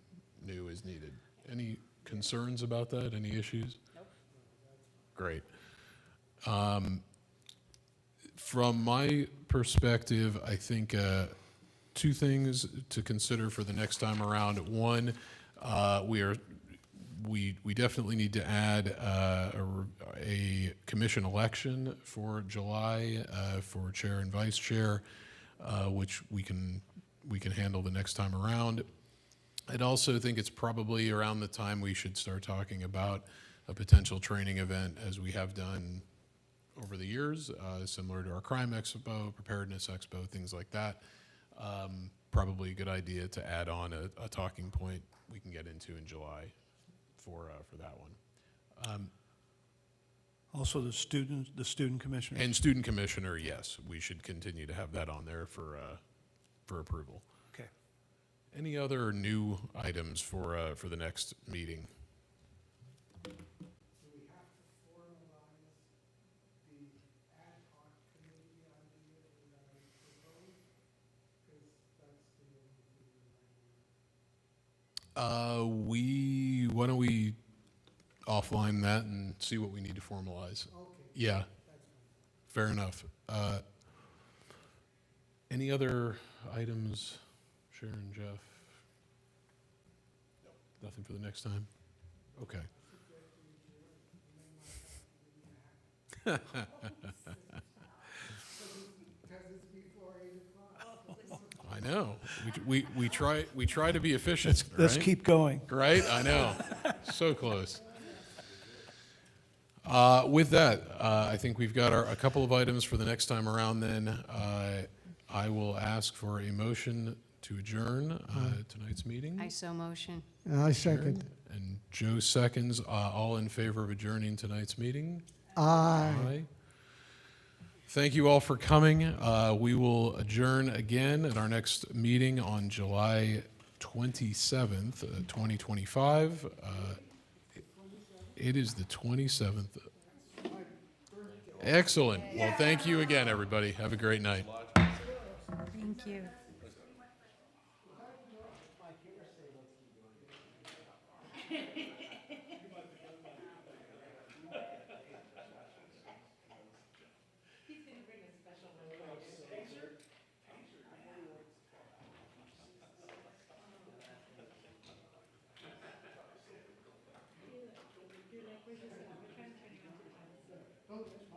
new as needed. Any concerns about that? Any issues? Nope. Great. From my perspective, I think 2 things to consider for the next time around. One, we definitely need to add a commission election for July for chair and vice chair, which we can handle the next time around. I'd also think it's probably around the time we should start talking about a potential training event, as we have done over the years, similar to our crime expo, preparedness expo, things like that. Probably a good idea to add on a talking point we can get into in July for that one. Also, the student commissioner. And student commissioner, yes, we should continue to have that on there for approval. Okay. Any other new items for the next meeting? Do we have to formalize the ad hoc committee idea that I proposed? Because that's the only thing that Why don't we offline that and see what we need to formalize? I. Okay. Yeah, fair enough. Any other items, Sharon, Jeff? Nothing for the next time? Okay. I know. We try to be efficient, Let's right? keep going. Right? I know. So close. With that, I think we've got a couple of items for the next time around then. I will ask for a motion to adjourn tonight's meeting. I so motion. I second. And Joe seconds. All in favor of adjourning tonight's meeting? Aye. Aye. Thank you all for coming. We will adjourn again at our next meeting on July 27th, 2025. It is the 27th. Excellent. Well, thank you again, everybody. Have a great night. Thank you.